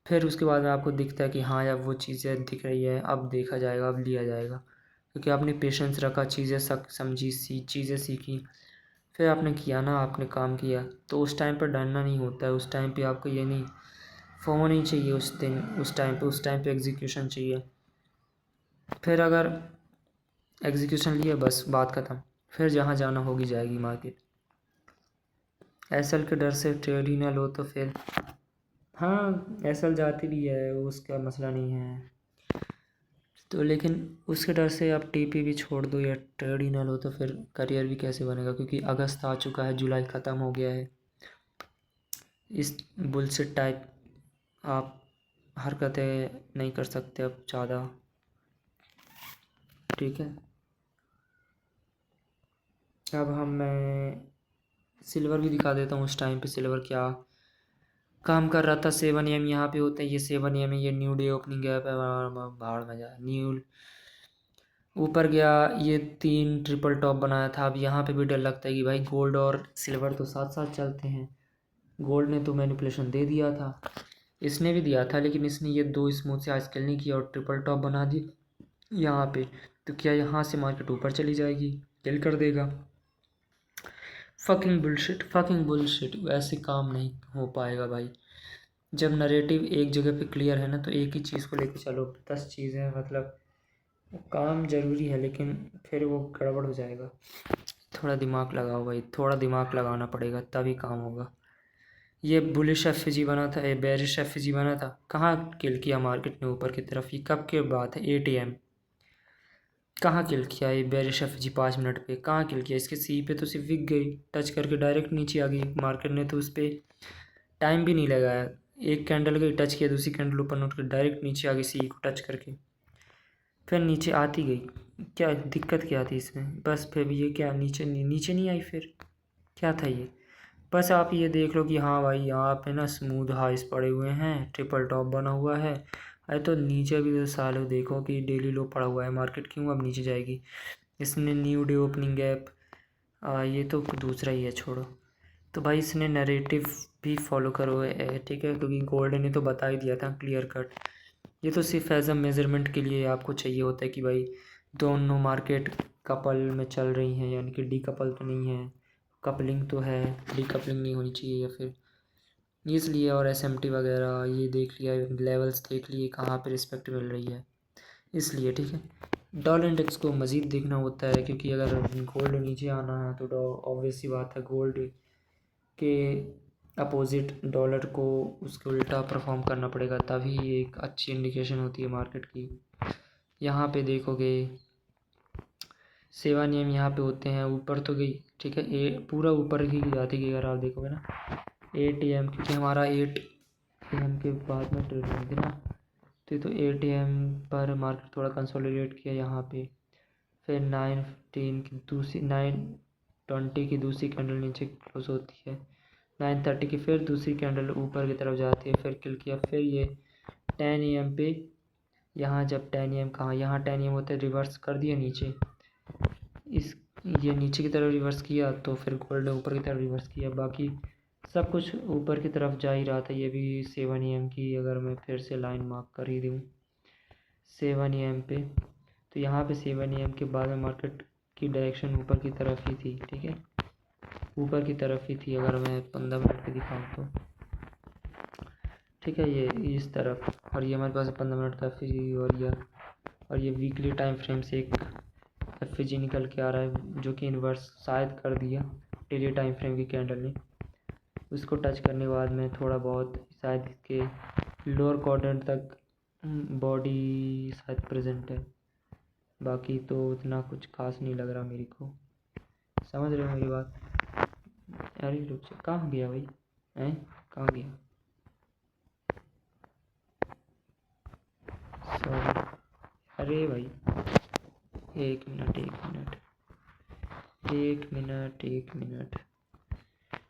फिर उसके बाद में आपको दिखता है कि हाँ यार वो चीज़ें दिख रही है, अब देखा जाएगा, अब लिया जाएगा, क्योंकि आपने पेशेंस रखा, चीज़ें समझी, चीज़ें सीखी, फिर आपने किया ना, आपने काम किया। तो उस टाइम पर डरना नहीं होता है, उस टाइम पे आपको ये नहीं, फोमो नहीं चाहिए उस दिन, उस टाइम पे एग्जीक्यूशन चाहिए। फिर अगर एग्जीक्यूशन लिया, बस बात ख़त्म, फिर जहाँ जाना होगी जाएगी मार्केट। एसएल के डर से ट्रेड ही ना लो तो फिर, हाँ एसएल जाती भी है, उसका मसला नहीं है तो, लेकिन उसके डर से आप टीपी भी छोड़ दो या ट्रेड ही ना लो तो फिर करियर भी कैसे बनेगा, क्योंकि अगस्त आ चुका है, जुलाई ख़त्म हो गया है। इस बुलशिट टाइप आप हरकतें नहीं कर सकते अब ज़्यादा, ठीक है। अब मैं सिल्वर भी दिखा देता हूँ, उस टाइम पे सिल्वर क्या काम कर रहा था। 7 AM यहाँ पे होते हैं, ये 7 AM है, ये न्यू डे ओपनिंग गैप है, बाहर में जा न्यू ऊपर गया, ये 3 ट्रिपल टॉप बनाया था। अब यहाँ पे भी डर लगता है कि भाई गोल्ड और सिल्वर तो साथ साथ चलते हैं, गोल्ड ने तो मैनिपुलेशन दे दिया था, इसने भी दिया था, लेकिन इसने ये 2 स्मूथ से आजकल नहीं किया और ट्रिपल टॉप बना दी यहाँ पे। तो क्या यहाँ से मार्केट ऊपर चली जाएगी, किल कर देगा? फकिंग बुलशिट, वैसे काम नहीं हो पाएगा भाई। जब नरेटिव एक जगह पे क्लियर है ना, तो एक ही चीज़ को लेके चलो, 10 चीज़ें मतलब काम ज़रूरी है, लेकिन फिर वो गड़बड़ हो जाएगा। थोड़ा दिमाग लगाओ भाई, थोड़ा दिमाग लगाना पड़ेगा तभी काम होगा। ये बुलिश एफ बना था, ये बेरिश एफ बना था, कहाँ किल किया मार्केट ने ऊपर की तरफ? ये कब की बात है? 8 AM कहाँ किल किया ये बेरिश एफ 5 मिनट पे? कहाँ किल किया? इसके सी पे तो सिर्फ विक गई, टच करके डायरेक्ट नीचे आ गई मार्केट ने, तो उस पर टाइम भी नहीं लगाया। एक कैंडल गई, टच किया, दूसरी कैंडल ऊपर नोट कर डायरेक्ट नीचे आ गई सी को टच करके, फिर नीचे आती गई। क्या दिक्कत क्या थी इसमें? बस फिर भी ये क्या नीचे नीचे नहीं आई, फिर क्या था ये? बस आप ये देख लो कि हाँ भाई यहाँ पे ना स्मूथ हाइस पड़े हुए हैं, ट्रिपल टॉप बना हुआ है। अरे तो नीचे भी तो सालों देखो कि डेली लो पड़ा हुआ है, मार्केट क्यों अब नीचे जाएगी? इसने न्यू डे ओपनिंग गैप, ये तो दूसरा ही है, छोड़ो। तो भाई इसने नैरेटिव भी फॉलो करो, ठीक है, क्योंकि गोल्ड ने तो बता ही दिया था क्लियर कट। ये तो सिर्फ एज अ मेज़रमेंट के लिए आपको चाहिए होता है कि भाई दोनों मार्केट कपल में चल रही हैं, यानी कि डी कपल तो नहीं है, कपलिंग तो है, डी कपलिंग नहीं होनी चाहिए, या फिर इसलिए। और एसएमटी वगैरह ये देख लिया, लेवल्स देख लिए कहाँ पे रिस्पेक्ट मिल रही है, इसलिए, ठीक है। डॉलर इंडेक्स को मज़ीद देखना होता है, क्योंकि अगर गोल्ड नीचे आना है तो ऑब्वियस सी बात है, गोल्ड के अपोजिट डॉलर को उसके उल्टा परफॉर्म करना पड़ेगा, तभी एक अच्छी इंडिकेशन होती है मार्केट की। यहाँ पे देखोगे 7 AM यहाँ पे होते हैं, ऊपर तो गई, ठीक है, पूरा ऊपर ही जाती गई, अगर आप देखोगे ना 8 AM, क्योंकि हमारा 8 AM के बाद में ट्रेड हुई थी ना, तो 8 AM पर मार्केट थोड़ा कंसोलिडेट किया यहाँ पे, फिर 9:15 की दूसरी 9:20 की दूसरी कैंडल नीचे क्लोज होती है, 9:30 की फिर दूसरी कैंडल ऊपर की तरफ जाती है, फिर किल किया, फिर ये 10 AM पे, यहाँ जब 10 AM कहाँ, यहाँ 10 AM होते हैं, रिवर्स कर दिया नीचे, इस ये नीचे की तरफ रिवर्स किया, तो फिर गोल्ड ने ऊपर की तरफ रिवर्स किया, बाकी सब कुछ ऊपर की तरफ जा ही रहा था। ये भी 7 AM की अगर मैं फिर से लाइन मार्क कर ही दूँ 7 AM पे, तो यहाँ पे 7 AM के बाद में मार्केट की डायरेक्शन ऊपर की तरफ ही थी, ठीक है, ऊपर की तरफ ही थी, अगर मैं 15 मिनट पे दिखाऊँ तो, ठीक है, ये इस तरफ, और ये हमारे पास 15 मिनट का एफ, और ये वीकली टाइम फ्रेम से एक एफ निकल के आ रहा है, जो कि इन्वर्स शायद कर दिया डेली टाइम फ्रेम की कैंडल ने, उसको टच करने के बाद में थोड़ा बहुत शायद इसके लोअर क्वाड्रेंट तक बॉडी शायद प्रेजेंट है, बाकी तो उतना कुछ खास नहीं लग रहा मेरे को। समझ रहे हो मेरी बात? अरे रुक जा, कहाँ गया भाई? हैं, कहाँ गया? सॉरी, अरे भाई, एक मिनट एक मिनट एक मिनट एक मिनट।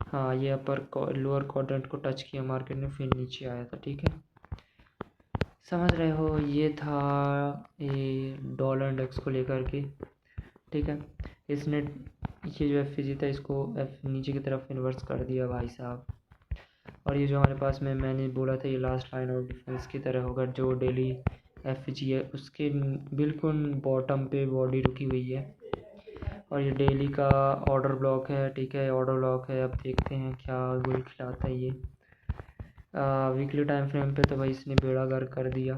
हाँ, ये अपर लोअर क्वाड्रेंट को टच किया मार्केट ने, फिर नीचे आया था, ठीक है। समझ रहे हो? ये था ये डॉलर इंडेक्स को लेकर के, ठीक है। इसने ये जो एफ था इसको एफ नीचे की तरफ इन्वर्स कर दिया भाई साहब। और ये जो हमारे पास में मैंने बोला था ये लास्ट लाइन ऑफ डिफेंस की तरह होगा, जो डेली एफ है उसके बिल्कुल बॉटम पे बॉडी रुकी हुई है। और ये डेली का ऑर्डर ब्लॉक है, ठीक है, ऑर्डर ब्लॉक है। अब देखते हैं क्या गोल खिलाता है ये। वीकली टाइम फ्रेम पे तो भाई इसने बेड़ा गर्क कर दिया।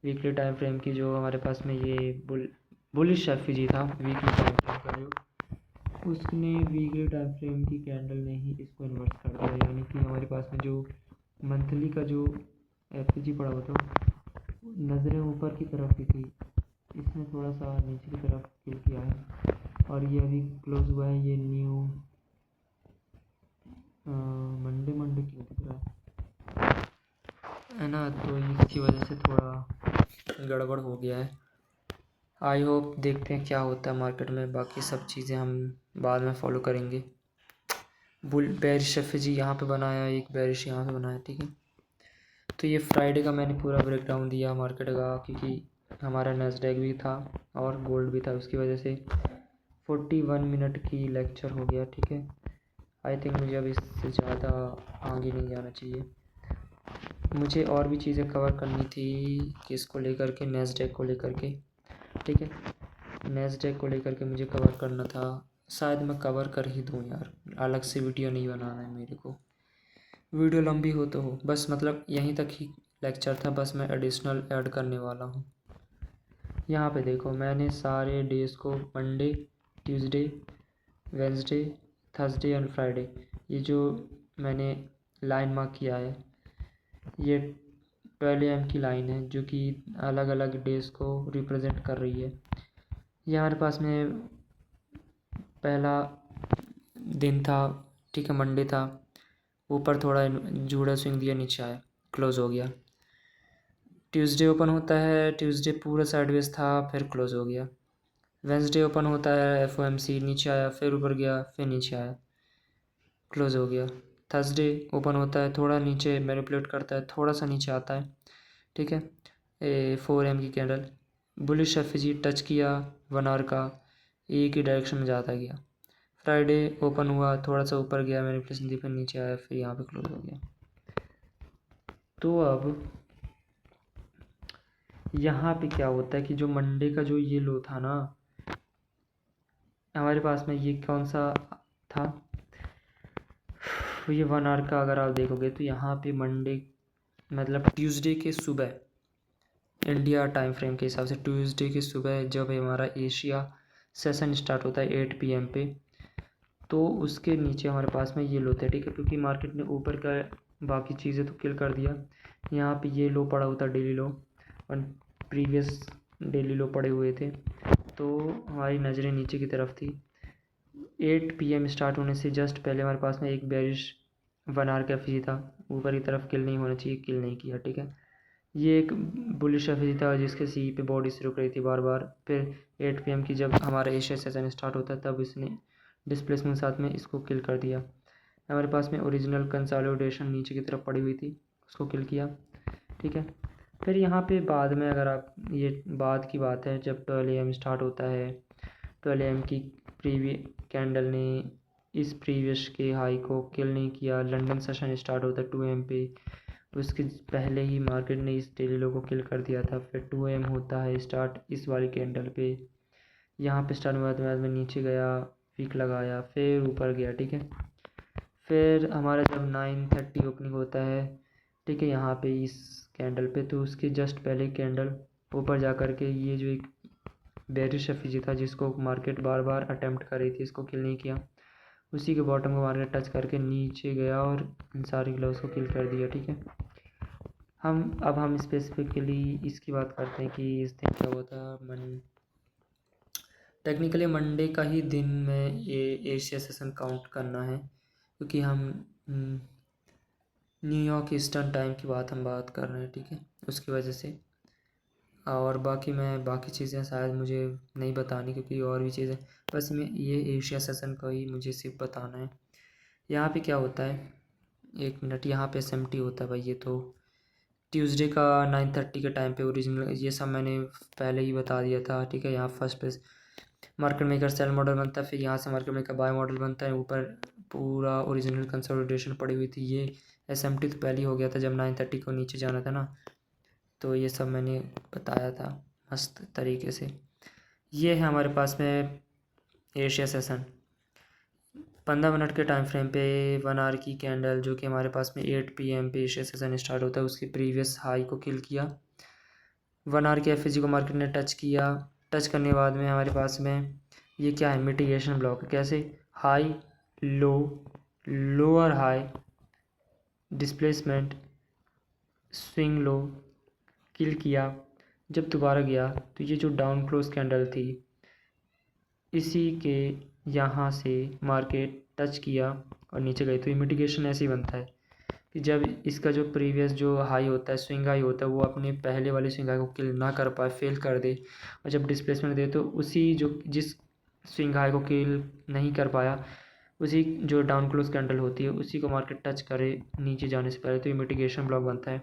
वीकली टाइम फ्रेम की जो हमारे पास में ये बुलिश एफ था वीकली टाइम फ्रेम का, जो उसने वीकली टाइम फ्रेम की कैंडल ने ही इसको इन्वर्ट कर दिया। यानी कि हमारे पास में जो मंथली का जो एफ पड़ा हुआ था, नज़रें ऊपर की तरफ ही थी, इसने थोड़ा सा नीचे की तरफ किल किया है। और ये अभी क्लोज हुआ है, ये न्यू मंडे क्यों दिख रहा है ना, तो इसकी वजह से थोड़ा गड़बड़ हो गया है। आई होप देखते हैं क्या होता है मार्केट में, बाकी सब चीज़ें हम बाद में फॉलो करेंगे। बेरिश एफ यहाँ पे बनाया, एक बेरिश यहाँ पे बनाया, ठीक है। तो ये फ्राइडे का मैंने पूरा ब्रेकडाउन दिया मार्केट का, क्योंकि हमारा नैस्डैक भी था और गोल्ड भी था, उसकी वजह से 41 मिनट की लेक्चर हो गया, ठीक है। आई थिंक मुझे अब इससे ज़्यादा आगे नहीं जाना चाहिए। मुझे और भी चीज़ें कवर करनी थी, किसको लेकर के, नैस्डैक को लेकर के, ठीक है। नैस्डैक को लेकर के मुझे कवर करना था, शायद मैं कवर कर ही दूँ यार, अलग से वीडियो नहीं बनाना है मेरे को। वीडियो लंबी हो तो हो, बस मतलब यहीं तक ही लेक्चर था, बस मैं एडिशनल ऐड करने वाला हूँ। यहाँ पे देखो, मैंने सारे डेज़ को Monday, Tuesday, Wednesday, Thursday and Friday, ये जो मैंने लाइन मार्क किया है, ये 12 AM की लाइन है, जो कि अलग अलग डेज़ को रिप्रेजेंट कर रही है। ये हमारे पास में पहला दिन था, ठीक है, मंडे था, ऊपर थोड़ा जूड़ा स्विंग दिया, नीचे आया, क्लोज हो गया। ट्यूसडे ओपन होता है, ट्यूसडे पूरा साइडवेज था, फिर क्लोज हो गया। वेंसडे ओपन होता है, FOMC नीचे आया, फिर ऊपर गया, फिर नीचे आया, क्लोज हो गया। थर्सडे ओपन होता है, थोड़ा नीचे मैनिपुलेट करता है, थोड़ा सा नीचे आता है, ठीक है। 4 AM की कैंडल, बुलिश एफ टच किया 1 आवर का, एक ही डायरेक्शन में जाता गया। फ्राइडे ओपन हुआ, थोड़ा सा ऊपर गया, मैनिपुलेशन दी, फिर नीचे आया, फिर यहाँ पे क्लोज हो गया। तो अब यहाँ पे क्या होता है कि जो मंडे का जो ये लो था ना हमारे पास में, ये कौन सा था, ये 1 आवर का, अगर आप देखोगे तो यहाँ पे मंडे मतलब ट्यूसडे के सुबह, इंडिया टाइम फ्रेम के हिसाब से ट्यूसडे की सुबह जब हमारा एशिया सेशन स्टार्ट होता है 8 PM पे, तो उसके नीचे हमारे पास में ये लो थे, ठीक है। क्योंकि मार्केट ने ऊपर का बाकी चीज़ें तो किल कर दिया, यहाँ पे ये लो पड़ा होता, डेली लो, और प्रीवियस डेली लो पड़े हुए थे, तो हमारी नज़रें नीचे की तरफ थी। 8 PM स्टार्ट होने से जस्ट पहले हमारे पास में एक बेरिश 1 आवर का एफ था, ऊपर की तरफ किल नहीं होना चाहिए, किल नहीं किया, ठीक है। ये एक बुलिश एफ था जिसके सी पे बॉडी से रुक रही थी बार बार। फिर 8 PM की जब हमारा एशिया सेशन स्टार्ट होता है, तब इसने डिस्प्लेसमेंट साथ में इसको किल कर दिया। हमारे पास में ओरिजिनल कंसोलिडेशन नीचे की तरफ पड़ी हुई थी, उसको किल किया, ठीक है। फिर यहाँ पे बाद में, अगर आप, ये बाद की बात है, जब 12 AM स्टार्ट होता है, 12 AM की कैंडल ने इस प्रीवियस के हाई को किल नहीं किया। लंदन सेशन स्टार्ट होता है 2 AM पे, उसके पहले ही मार्केट ने इस डेली लो को किल कर दिया था। फिर 2 AM होता है स्टार्ट इस वाली कैंडल पे, यहाँ पे स्टार्ट हुआ, बाद में नीचे गया, वीक लगाया, फिर ऊपर गया, ठीक है। फिर हमारा जब 9:30 ओपनिंग होता है, ठीक है, यहाँ पे इस कैंडल पे, तो उसके जस्ट पहले कैंडल ऊपर जा कर के ये जो एक बेरिश एफ था, जिसको मार्केट बार बार अटैम्प्ट कर रही थी, इसको किल नहीं किया, उसी के बॉटम को मार्केट टच करके नीचे गया और इन सारी ग्लोव्स को किल कर दिया, ठीक है। हम स्पेसिफिकली इसकी बात करते हैं कि इस दिन क्या हुआ था। टेक्निकली मंडे का ही दिन में ये एशिया सेशन काउंट करना है, क्योंकि हम न्यूयॉर्क ईस्टर्न टाइम की हम बात कर रहे हैं, ठीक है, उसकी वजह से। और बाकी चीज़ें शायद मुझे नहीं बतानी, क्योंकि और भी चीज़ें, बस मैं ये एशिया सेशन का ही मुझे सिर्फ बताना है। यहाँ पे क्या होता है, 1 मिनट, यहाँ पे SMT होता है भाई। ये तो ट्यूसडे का 9:30 के टाइम पे ओरिजिनल, ये सब मैंने पहले ही बता दिया था, ठीक है। यहाँ फर्स्ट पे मार्केट मेकर सेल मॉडल बनता है, फिर यहाँ से मार्केट मेकर बाय मॉडल बनता है, ऊपर पूरा ओरिजिनल कंसोलिडेशन पड़ी हुई थी। ये SMT तो पहले ही हो गया था जब 9:30 को नीचे जाना था ना, तो ये सब मैंने बताया था मस्त तरीके से। ये है हमारे पास में एशिया सेशन 15 मिनट के टाइम फ्रेम पे 1 आवर की कैंडल, जो कि हमारे पास में 8 PM पे एशिया सेशन स्टार्ट होता है, उसकी प्रीवियस हाई को किल किया। 1 आवर के FG को मार्केट ने टच किया। टच करने के बाद में हमारे पास में ये क्या है, मिटिगेशन ब्लॉक है। कैसे, high low, lower high, displacement, swing low, kill किया। जब दोबारा गया तो ये जो डाउन क्लोज कैंडल थी, इसी के यहाँ से मार्केट टच किया और नीचे गई। तो ये मिटिगेशन ऐसे ही बनता है कि जब इसका जो प्रीवियस जो हाई होता है, स्विंग हाई होता है, वो अपने पहले वाले स्विंग हाई को किल ना कर पाए, फेल कर दे, और जब डिस्प्लेसमेंट दे तो उसी जो जिस स्विंग हाई को किल नहीं कर पाया, उसी जो डाउन क्लोज कैंडल होती है, उसी को मार्केट टच करे नीचे जाने से पहले, तो ये मिटिगेशन ब्लॉक बनता है।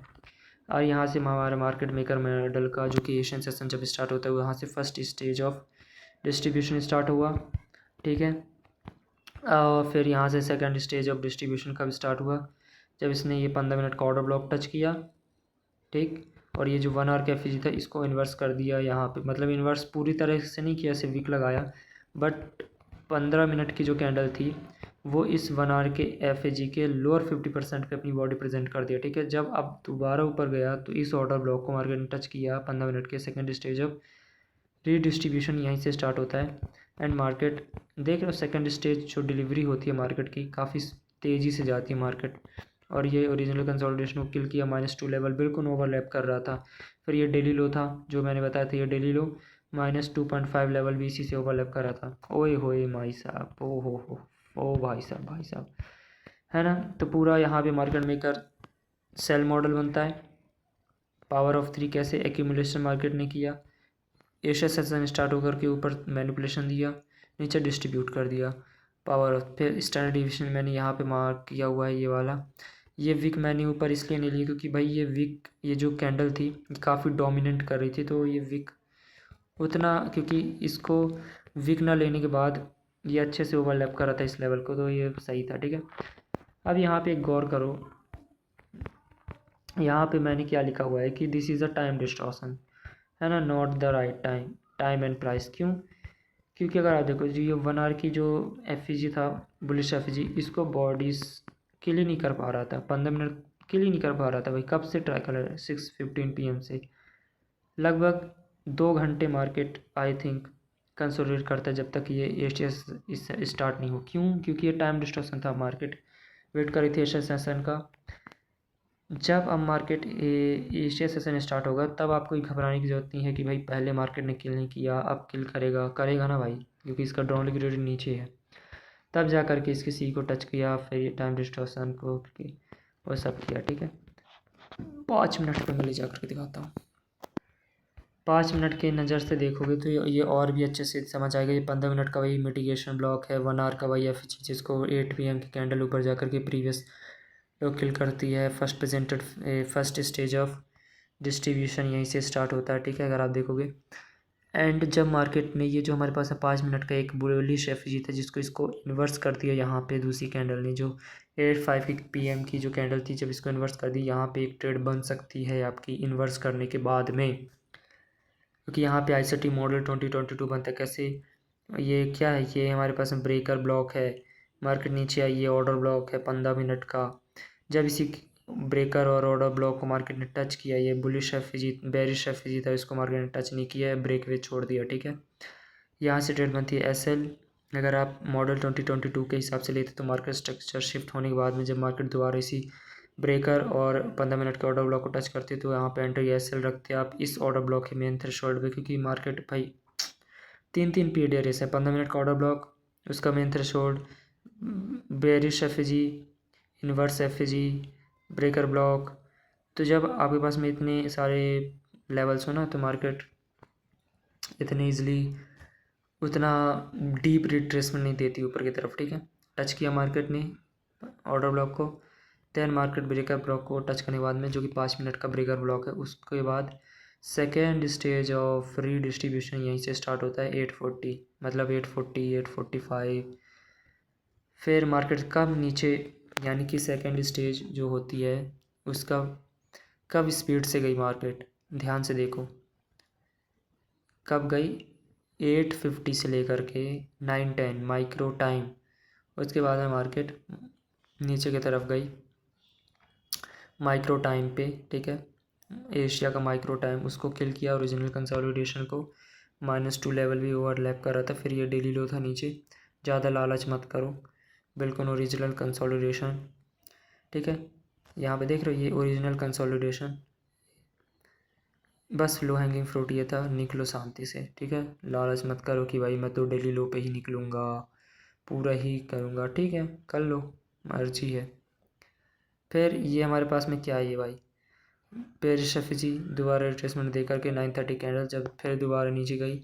और यहाँ से हमारा मार्केट मेकर मॉडल का जो कि एशियन सेशन जब स्टार्ट होता है, वहाँ से first stage of distribution start हुआ, ठीक है। और फिर यहाँ से सेकंड स्टेज ऑफ डिस्ट्रीब्यूशन कब स्टार्ट हुआ, जब इसने ये 15 मिनट का ऑर्डर ब्लॉक टच किया, ठीक। और ये जो 1 आवर का FG था, इसको इन्वर्स कर दिया यहाँ पे, मतलब इन्वर्स पूरी तरह से नहीं किया, सिर्फ विक लगाया, बट 15 मिनट की जो कैंडल थी वो इस 1 आवर के FG के लोअर 50% पे अपनी बॉडी प्रेजेंट कर दिया, ठीक है। जब अब दोबारा ऊपर गया तो इस ऑर्डर ब्लॉक को मार्केट ने टच किया 15 मिनट के सेकंड स्टेज ऑफ रीडिस्ट्रीब्यूशन, यहीं से स्टार्ट होता है। एंड मार्केट देख रहे हो, सेकंड स्टेज जो डिलीवरी होती है मार्केट की, काफ़ी तेज़ी से जाती है मार्केट, और ये ओरिजिनल कंसोलिडेशन को किल किया। -2 लेवल बिल्कुल ओवरलैप कर रहा था। फिर ये डेली लो था जो मैंने बताया था, ये डेली लो -2.5 लेवल भी इसी से ओवरलैप कर रहा था। ओए होए भाई साहब, ओ हो, ओ भाई साहब, है ना। तो पूरा यहाँ पे मार्केट मेकर सेल मॉडल बनता है। पावर ऑफ 3 कैसे एक्यूमुलेशन मार्केट ने किया, एशिया सेशन स्टार्ट होकर के ऊपर मैनिपुलेशन दिया, नीचे डिस्ट्रीब्यूट कर दिया पावर ऑफ। फिर स्टैंडर्ड डिवीजन मैंने यहाँ पे मार्क किया हुआ है, ये वाला। ये विक मैंने ऊपर इसलिए नहीं ली क्योंकि भाई ये विक, ये जो कैंडल थी काफ़ी डोमिनेंट कर रही थी, तो ये विक उतना, क्योंकि इसको विक ना लेने के बाद ये अच्छे से ओवरलैप कर रहा था इस लेवल को, तो ये सही था, ठीक है। अब यहाँ पे एक गौर करो, यहाँ पे मैंने क्या लिखा हुआ है कि this is a time distortion, है ना, not the right time, time and price. क्यों, क्योंकि अगर आप देखो, जो ये 1 आवर की जो FG था, बुलिश FG, इसको बॉडीज किल ही नहीं कर पा रहा था, 15 मिनट किल ही नहीं कर पा रहा था भाई। कब से ट्राई कर रहा है, 6:15 PM से लगभग 2 घंटे मार्केट आई थिंक कंसोलिडेट करता है, जब तक ये एशिया स्टार्ट नहीं हो। क्यों, क्योंकि ये टाइम डिस्टॉर्शन था, मार्केट वेट कर रही थी एशिया सेशन का। जब अब मार्केट एशिया सेशन स्टार्ट होगा, तब आपको घबराने की ज़रूरत नहीं है कि भाई पहले मार्केट ने किल नहीं किया, अब किल करेगा ना भाई, क्योंकि इसका डाउन लिक्विडिटी नीचे है। तब जा करके इसके सी को टच किया, फिर ये टाइम डिस्टॉर्शन को वो सब किया, ठीक है। 5 मिनट पर मैं ले जा करके दिखाता हूँ। 5 मिनट के नज़र से देखोगे तो ये और भी अच्छे से समझ आएगा। ये 15 मिनट का वही मिटिगेशन ब्लॉक है, 1 आवर का वही FG, जिसको 8 PM की कैंडल ऊपर जा करके प्रीवियस लोग किल करती है। फर्स्ट स्टेज ऑफ डिस्ट्रीब्यूशन यहीं से स्टार्ट होता है, ठीक है, अगर आप देखोगे। एंड जब मार्केट में ये जो हमारे पास है 5 मिनट का एक बुलिश FG था, जिसको इसको इन्वर्स कर दिया यहाँ पे दूसरी कैंडल ने, जो 8:05 PM की जो कैंडल थी, जब इसको इन्वर्स कर दी, यहाँ पे एक ट्रेड बन सकती है आपकी इन्वर्स करने के बाद में, क्योंकि यहाँ पे ICT मॉडल 2022 बनता है। कैसे, ये क्या है, ये हमारे पास में ब्रेकर ब्लॉक है, मार्केट नीचे आई, ये ऑर्डर ब्लॉक है 15 मिनट का। जब इसी ब्रेकर और ऑर्डर ब्लॉक को मार्केट ने टच किया, ये बुलिश FG बेरिश FG था, इसको मार्केट ने टच नहीं किया है, ब्रेक वे छोड़ दिया, ठीक है। यहाँ से ट्रेड बनती है SL। अगर आप मॉडल 2022 के हिसाब से लेते तो मार्केट स्ट्रक्चर शिफ्ट होने के बाद में, जब मार्केट दोबारा इसी ब्रेकर और 15 मिनट के ऑर्डर ब्लॉक को टच करते तो यहाँ पे एंट्री एस एल रखते आप इस ऑर्डर ब्लॉक के मेन थ्रेशोल्ड पे, क्योंकि मार्केट भाई 3 पीरियड है। 15 मिनट का ऑर्डर ब्लॉक, उसका main threshold, bearish F G, inverse F G, breaker block. तो जब आपके पास में इतने सारे लेवल्स हो ना तो मार्केट इतने ईजिली उतना डीप रिट्रेसमेंट नहीं देती ऊपर की तरफ, ठीक है। टच किया मार्केट ने ऑर्डर ब्लॉक को, देन मार्केट ब्रेकर ब्लॉक को टच करने के बाद में, जो कि 5 मिनट का ब्रेकर ब्लॉक है, उसके बाद सेकेंड स्टेज ऑफ रीडिस्ट्रीब्यूशन यहीं से स्टार्ट होता है 840, मतलब 840 845। फिर मार्केट कब नीचे, यानी कि सेकेंड स्टेज जो होती है उसका कब स्पीड से गई मार्केट, ध्यान से देखो कब गई, 850 से लेकर के 910 माइक्रो टाइम। उसके बाद में मार्केट नीचे की तरफ गई माइक्रो टाइम पे, ठीक है। एशिया का माइक्रो टाइम उसको किल किया, ओरिजिनल कंसोलिडेशन को -2 लेवल भी ओवरलैप कर रहा था। फिर ये डेली लो था नीचे, ज़्यादा लालच मत करो, बिल्कुल ओरिजिनल कंसोलिडेशन, ठीक है। यहाँ पे देख रहे हो ये ओरिजिनल कंसोलिडेशन, बस लो हैंगिंग फ्रूट ये था, निकलो शांति से, ठीक है। लालच मत करो कि भाई मैं तो डेली लो पे ही निकलूँगा, पूरा ही करूँगा, ठीक है कर लो, मर्जी है। फिर ये हमारे पास में क्या है ये भाई, पेरिस एफजी दोबारा रिट्रेसमेंट दे करके 930 कैंडल, जब फिर दोबारा नीचे गई,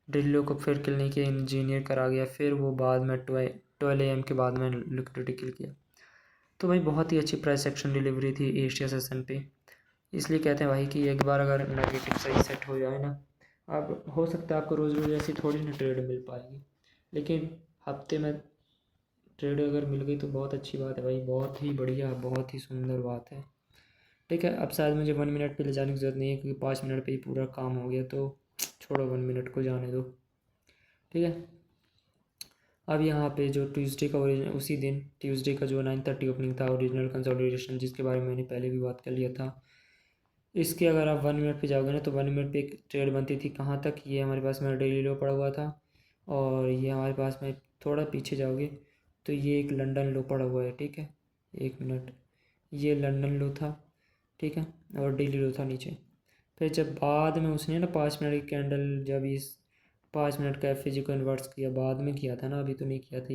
ड्रिलो को फिर किल नहीं किया, इंजीनियर करा गया, फिर वो बाद में 12 AM के बाद में लिक्विडिटी किल किया। तो भाई बहुत ही अच्छी प्राइस एक्शन डिलीवरी थी एशिया सेशन पे, इसलिए कहते हैं भाई कि एक बार अगर नेगेटिव सही सेट हो जाए ना, अब हो सकता है आपको रोज़ रोज़ ऐसी थोड़ी ना ट्रेड मिल पाएगी, लेकिन हफ्ते में ट्रेड अगर मिल गई तो बहुत अच्छी बात है भाई, बहुत ही बढ़िया, बहुत ही सुंदर बात है, ठीक है। अब शायद मुझे 1 मिनट पे ले जाने की ज़रूरत नहीं है, क्योंकि 5 मिनट पे ही पूरा काम हो गया, तो छोड़ो 1 मिनट को जाने दो, ठीक है। अब यहाँ पे जो ट्यूसडे का ओरिजिनल, उसी दिन ट्यूसडे का जो 930 ओपनिंग था, ओरिजिनल कंसोलिडेशन, जिसके बारे में मैंने पहले भी बात कर लिया था, इसके अगर आप 1 मिनट पे जाओगे ना तो 1 मिनट पे एक ट्रेड बनती थी कहाँ तक, ये हमारे पास में डेली लो पड़ा हुआ था, और ये हमारे पास में थोड़ा पीछे जाओगे तो ये एक लंदन लो पड़ा हुआ है, ठीक है। 1 मिनट, ये लंदन लो था, ठीक है, और डेली लो था नीचे। फिर जब बाद में उसने ना 5 मिनट की कैंडल, जब इस 5 मिनट का एफ को इन्वर्स किया, बाद में किया था ना, अभी तो नहीं किया था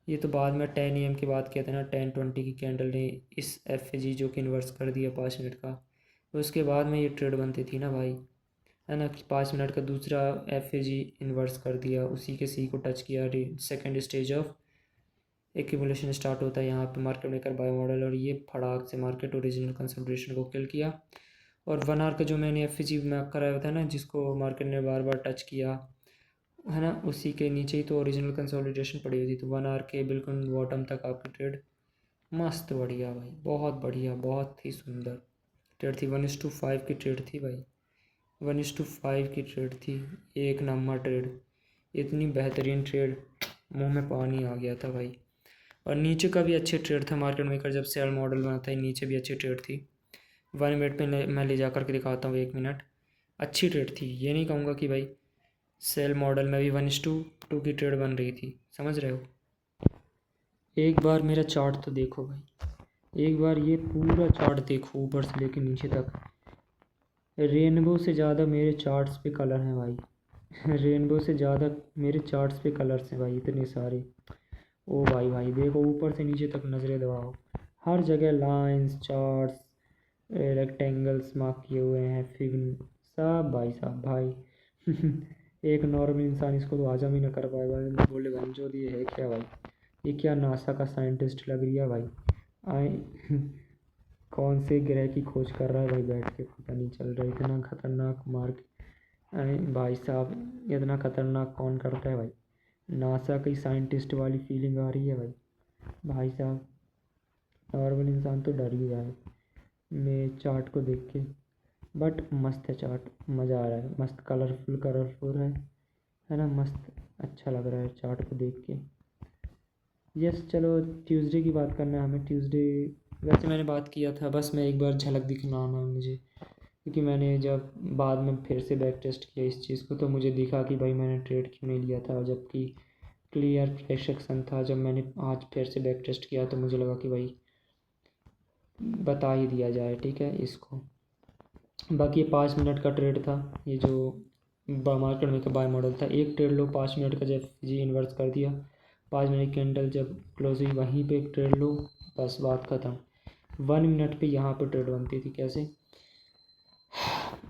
ये तो बाद में 10 AM के बाद किया था ना, 10:20 की कैंडल ने इस एफ जो कि इन्वर्स कर दिया 5 मिनट का, उसके बाद में ये ट्रेड बनती थी ना भाई, है ना, कि 5 मिनट का दूसरा एफ इन्वर्स कर दिया, उसी के सी को टच किया, second stage of accumulation start होता है यहाँ पे मार्केट मेकर बाय मॉडल, और ये फटाक से मार्केट ओरिजिनल कंसंट्रेशन को किल किया। और 1 आवर का जो मैंने एफ मैप कराया था ना, जिसको मार्केट ने बार बार टच किया, है ना, उसी के नीचे ही तो ओरिजिनल कंसोलिडेशन पड़ी हुई थी, तो 1 आवर के बिल्कुल बॉटम तक आपकी ट्रेड मस्त बढ़िया भाई, बहुत बढ़िया, बहुत ही सुंदर ट्रेड थी। 1:5 की ट्रेड थी भाई, 1:5 की ट्रेड थी, एक नंबर ट्रेड, इतनी बेहतरीन ट्रेड, मुंह में पानी आ गया था भाई। और नीचे का भी अच्छे ट्रेड था मार्केट मेकर, जब सेल मॉडल बना था नीचे भी अच्छी ट्रेड थी। 1 मिनट पे मैं ले जा करके दिखाता हूँ, 1 मिनट अच्छी ट्रेड थी, ये नहीं कहूँगा कि भाई सेल मॉडल में भी 1:2 की ट्रेड बन रही थी, समझ रहे हो। एक बार मेरा चार्ट तो देखो भाई, एक बार ये पूरा चार्ट देखो ऊपर से लेके नीचे तक, रेनबो से ज़्यादा मेरे चार्ट्स पे कलर हैं भाई रेनबो से ज़्यादा मेरे चार्ट्स पे कलर्स हैं भाई, इतने सारे। ओ भाई भाई देखो ऊपर से नीचे तक नज़रें दबाओ, हर जगह लाइंस, चार्ट्स, रेक्टेंगल्स मार्क किए हुए हैं, फिग, सब भाई साहब भाई एक नॉर्मल इंसान इसको तो हजम ही ना कर पाएगा, बोले भाई जो ये है क्या भाई, ये क्या नासा का साइंटिस्ट लग रही है भाई, आए कौन से ग्रह की खोज कर रहा है भाई बैठ के, पता नहीं चल रहा है, इतना खतरनाक मार्क, अरे भाई साहब इतना खतरनाक कौन करता है भाई, नासा की साइंटिस्ट वाली फीलिंग आ रही है भाई, भाई साहब नॉर्मल इंसान तो डर ही जाए मैं चार्ट को देख के। बट मस्त है चार्ट, मज़ा आ रहा है, मस्त कलरफुल कलरफुल है ना, मस्त अच्छा लग रहा है चार्ट को देख के। यस चलो ट्यूसडे की बात करना है हमें, ट्यूसडे वैसे मैंने बात किया था, बस मैं एक बार झलक दिखलाना है मुझे, क्योंकि मैंने जब बाद में फिर से बैक टेस्ट किया इस चीज़ को, तो मुझे दिखा कि भाई मैंने ट्रेड क्यों नहीं लिया था, जबकि क्लियर प्राइस एक्शन था। जब मैंने आज फिर से बैक टेस्ट किया तो मुझे लगा कि भाई बता ही दिया जाए, ठीक है इसको। बाकी ये 5 मिनट का ट्रेड था, ये जो मार्केट में का बाय मॉडल था। एक ट्रेड लो, 5 मिनट का जब जी इन्वर्स कर दिया, 5 मिनट कैंडल जब क्लोज हुई वहीं पे एक ट्रेड लो, बस बात ख़त्म। 1 मिनट पे यहाँ पे ट्रेड बनती थी। कैसे?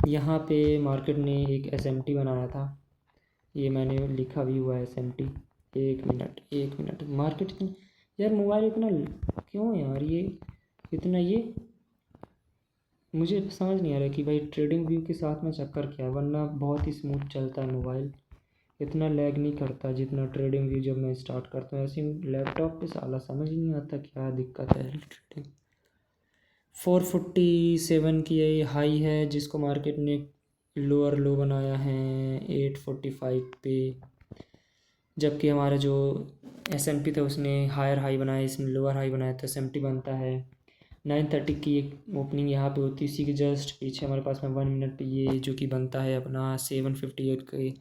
यहाँ पे मार्केट ने एक SMT बनाया था, ये मैंने लिखा भी हुआ है SMT। 1 मिनट मार्केट यार मोबाइल इतना क्यों यार, ये इतना ये मुझे समझ नहीं आ रहा कि भाई ट्रेडिंग व्यू के साथ में चक्कर क्या है, वरना बहुत ही स्मूथ चलता है मोबाइल, इतना लैग नहीं करता जितना ट्रेडिंग व्यू जब मैं स्टार्ट करता हूँ। ऐसे लैपटॉप पे साला समझ ही नहीं आता क्या दिक्कत है। ट्रेडिंग 447 की ये हाई है, जिसको मार्केट ने लोअर लो बनाया है 845 पे, जबकि हमारा जो SMT था उसने हायर हाई बनाया, इसमें लोअर हाई बनाया, तो SMT बनता है 930 की एक ओपनिंग यहाँ पे होती है। इसी के जस्ट पीछे हमारे पास में 1 मिनट ये जो कि बनता है अपना 758 के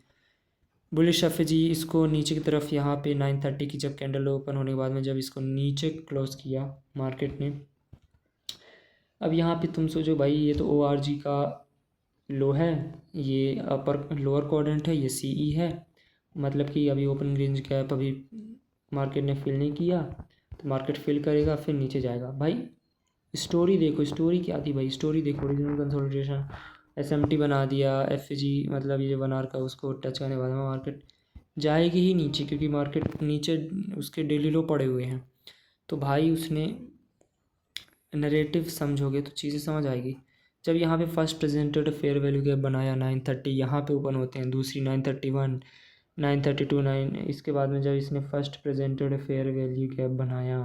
बुलिश जी। इसको नीचे की तरफ यहाँ पे 930 की जब कैंडल ओपन होने के बाद में जब इसको नीचे क्लोज किया मार्केट ने, अब यहाँ पे तुम सोचो भाई ये तो ORG का लो है, ये अपर लोअर क्वाड्रेंट है, ये CE है, मतलब कि अभी ओपन रेंज गैप अभी मार्केट ने फिल नहीं किया, तो मार्केट फिल करेगा फिर नीचे जाएगा। भाई स्टोरी देखो, स्टोरी क्या थी भाई, स्टोरी देखो। ओरिजिनल कंसोलिडेशन, SMT बना दिया, FG मतलब ये बनार का, उसको टच करने के बाद में मार्केट जाएगी ही नीचे, क्योंकि मार्केट नीचे उसके डेली लो पड़े हुए हैं। तो भाई उसने नरेटिव समझोगे तो चीज़ें समझ आएगी। जब यहाँ पे first presented fair value gap बनाया 930, यहाँ पे ओपन होते हैं, दूसरी 931, 932, 9, इसके बाद में जब इसने first presented fair value gap बनाया,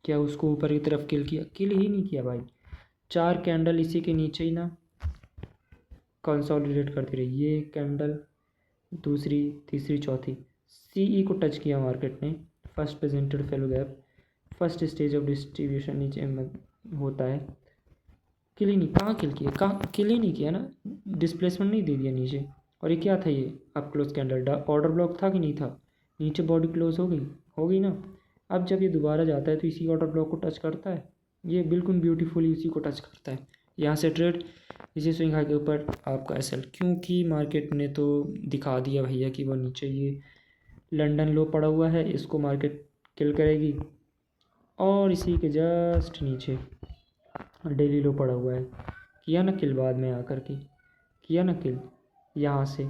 क्या उसको ऊपर की तरफ किल किया? किल ही नहीं किया भाई। 4 कैंडल इसी के नीचे ही ना कंसोलिडेट करती रही, ये कैंडल, दूसरी, तीसरी, चौथी, CE को टच किया मार्केट ने, first presented fair gap, first stage of distribution नीचे होता है। किल ही नहीं, कहाँ किल किया, कहाँ किल ही नहीं किया ना, डिस्प्लेसमेंट नहीं दे दिया नीचे। और ये क्या था, ये up close candle order block था कि नहीं था? नीचे बॉडी क्लोज हो गई ना। अब जब ये दोबारा जाता है तो इसी ऑर्डर ब्लॉक को टच करता है, ये बिल्कुल ब्यूटीफुली इसी को टच करता है। यहाँ से ट्रेड इसी स्विंग हाई के ऊपर आपका SL, क्योंकि मार्केट ने तो दिखा दिया भैया कि वो नीचे ये लंदन लो पड़ा हुआ है, इसको मार्केट किल करेगी। और इसी के जस्ट नीचे डेली लो पड़ा हुआ है, किया ना किल, बाद में आकर के किया ना किल, यहाँ से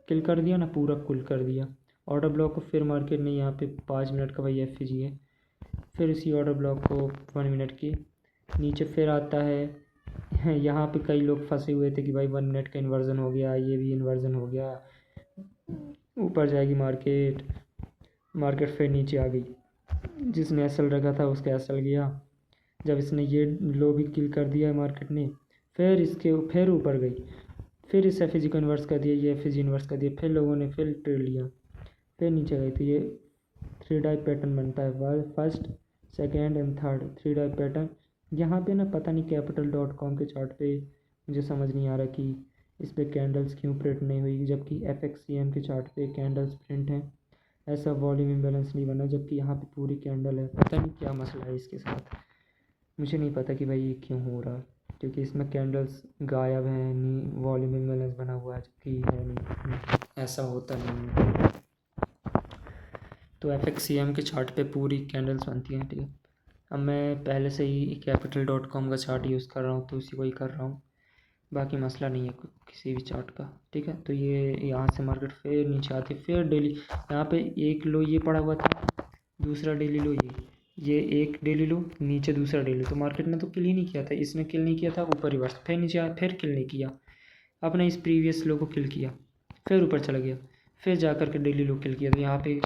किल कर दिया ना, पूरा कुल कर दिया ऑर्डर ब्लॉक को। फिर मार्केट ने यहाँ पे 5 मिनट का भाई FG है, फिर इसी ऑर्डर ब्लॉक को 1 मिनट की नीचे फिर आता है। यहाँ पे कई लोग फंसे हुए थे कि भाई 1 मिनट का इन्वर्जन हो गया, ये भी इन्वर्जन हो गया, ऊपर जाएगी मार्केट, मार्केट फिर नीचे आ गई, जिसने SL रखा था उसका SL गया। जब इसने ये लो भी किल कर दिया मार्केट ने, फिर इसके फिर ऊपर गई, फिर इस FG को इन्वर्स कर दिया, ये FG इन्वर्स कर दिया, फिर लोगों ने फिर ट्रेड लिया, फिर नीचे गई। तो ये 3 टाइप पैटर्न बनता है, first, second and third 3 type pattern. यहाँ पे ना पता नहीं capital.com के चार्ट पे मुझे समझ नहीं आ रहा कि इस पर कैंडल्स क्यों प्रिंट नहीं हुई, जबकि FXCM के चार्ट पे कैंडल्स प्रिंट हैं। ऐसा वॉल्यूम इम्बेलेंस नहीं बना, जबकि यहाँ पे पूरी कैंडल है। पता नहीं क्या मसला है इसके साथ, मुझे नहीं पता कि भाई ये क्यों हो रहा है, क्योंकि इसमें कैंडल्स गायब हैं, नहीं वॉल्यूम इम्बेलेंस बना हुआ है, जबकि है नहीं, ऐसा होता नहीं है। तो FXCM के चार्ट पे पूरी कैंडल्स बनती हैं, ठीक है। अब मैं पहले से ही capital.com का चार्ट यूज़ कर रहा हूँ, तो उसी को ही कर रहा हूँ, बाकी मसला नहीं है किसी भी चार्ट का, ठीक है। तो ये यहाँ से मार्केट फिर नीचे आती है, फिर डेली यहाँ पे एक लो ये पड़ा हुआ था, दूसरा डेली लो ये एक डेली लो, नीचे दूसरा डेली, तो मार्केट ने तो किल ही नहीं किया था, इसने किल नहीं किया था, ऊपर रिवर्स, फिर नीचे आया, फिर किल नहीं किया, अपने इस प्रीवियस लो को किल किया, फिर ऊपर चला गया, फिर जा कर के डेली लो किल किया। तो यहाँ पे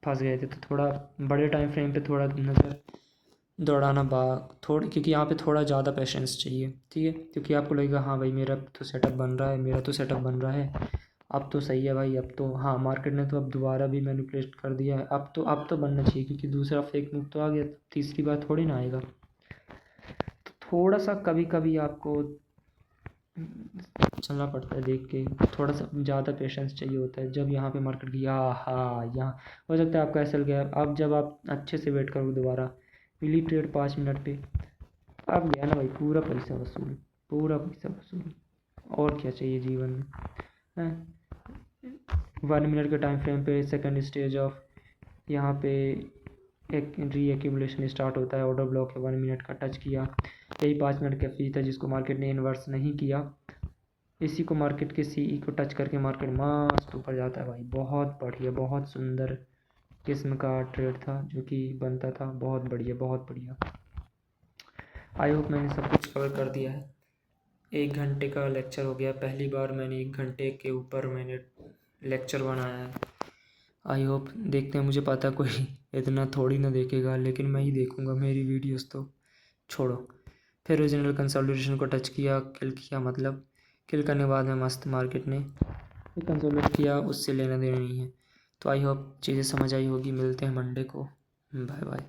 फंस गए थे। तो थोड़ा बड़े टाइम फ्रेम पे थोड़ा नज़र दौड़ाना थोड़ी, क्योंकि यहाँ पे थोड़ा ज़्यादा पेशेंस चाहिए, ठीक है। क्योंकि आपको लगेगा हाँ भाई मेरा तो सेटअप बन रहा है, मेरा तो सेटअप बन रहा है, अब तो सही है भाई, अब तो हाँ मार्केट ने तो अब दोबारा भी मैनिपुलेट कर दिया है, अब तो बनना चाहिए, क्योंकि दूसरा फेक मूव तो आ गया, तीसरी बार थोड़ी ना आएगा। तो थोड़ा सा कभी कभी आपको चलना पड़ता है देख के, थोड़ा सा ज़्यादा पेशेंस चाहिए होता है। जब यहाँ पे मार्केट गया, हाँ यहाँ हो सकता है आपका SL गया, अब जब आप अच्छे से वेट करोगे दोबारा मिली ट्रेड 5 मिनट पे, अब गया ना भाई पूरा पैसा वसूल, पूरा पैसा वसूल। और क्या चाहिए जीवन में, हैं? 1 मिनट के टाइम फ्रेम पे सेकंड स्टेज ऑफ यहाँ पे एक री एक्यूमुलेशन स्टार्ट होता है। ऑर्डर ब्लॉक है 1 मिनट का, टच किया, यही 5 मिनट का फीस है जिसको मार्केट ने इन्वर्स नहीं किया। इसी को मार्केट के सीई को टच करके मार्केट मस्त ऊपर जाता है भाई। बहुत बढ़िया, बहुत सुंदर किस्म का ट्रेड था जो कि बनता था। बहुत बढ़िया, बहुत बढ़िया। आई होप मैंने सब कुछ कवर कर दिया है। 1 घंटे का लेक्चर हो गया, पहली बार मैंने 1 घंटे के ऊपर मैंने लेक्चर बनाया है। आई होप देखते हैं, मुझे पता कोई इतना थोड़ी ना देखेगा, लेकिन मैं ही देखूंगा मेरी वीडियोस तो छोड़ो। फिर ओरिजिनल कंसोलिडेशन को टच किया, किल किया, मतलब किल करने के बाद में मस्त मार्केट ने कंसोलिडेट किया, उससे लेना देना नहीं है। तो आई होप चीज़ें समझ आई होगी। मिलते हैं मंडे को, बाय बाय।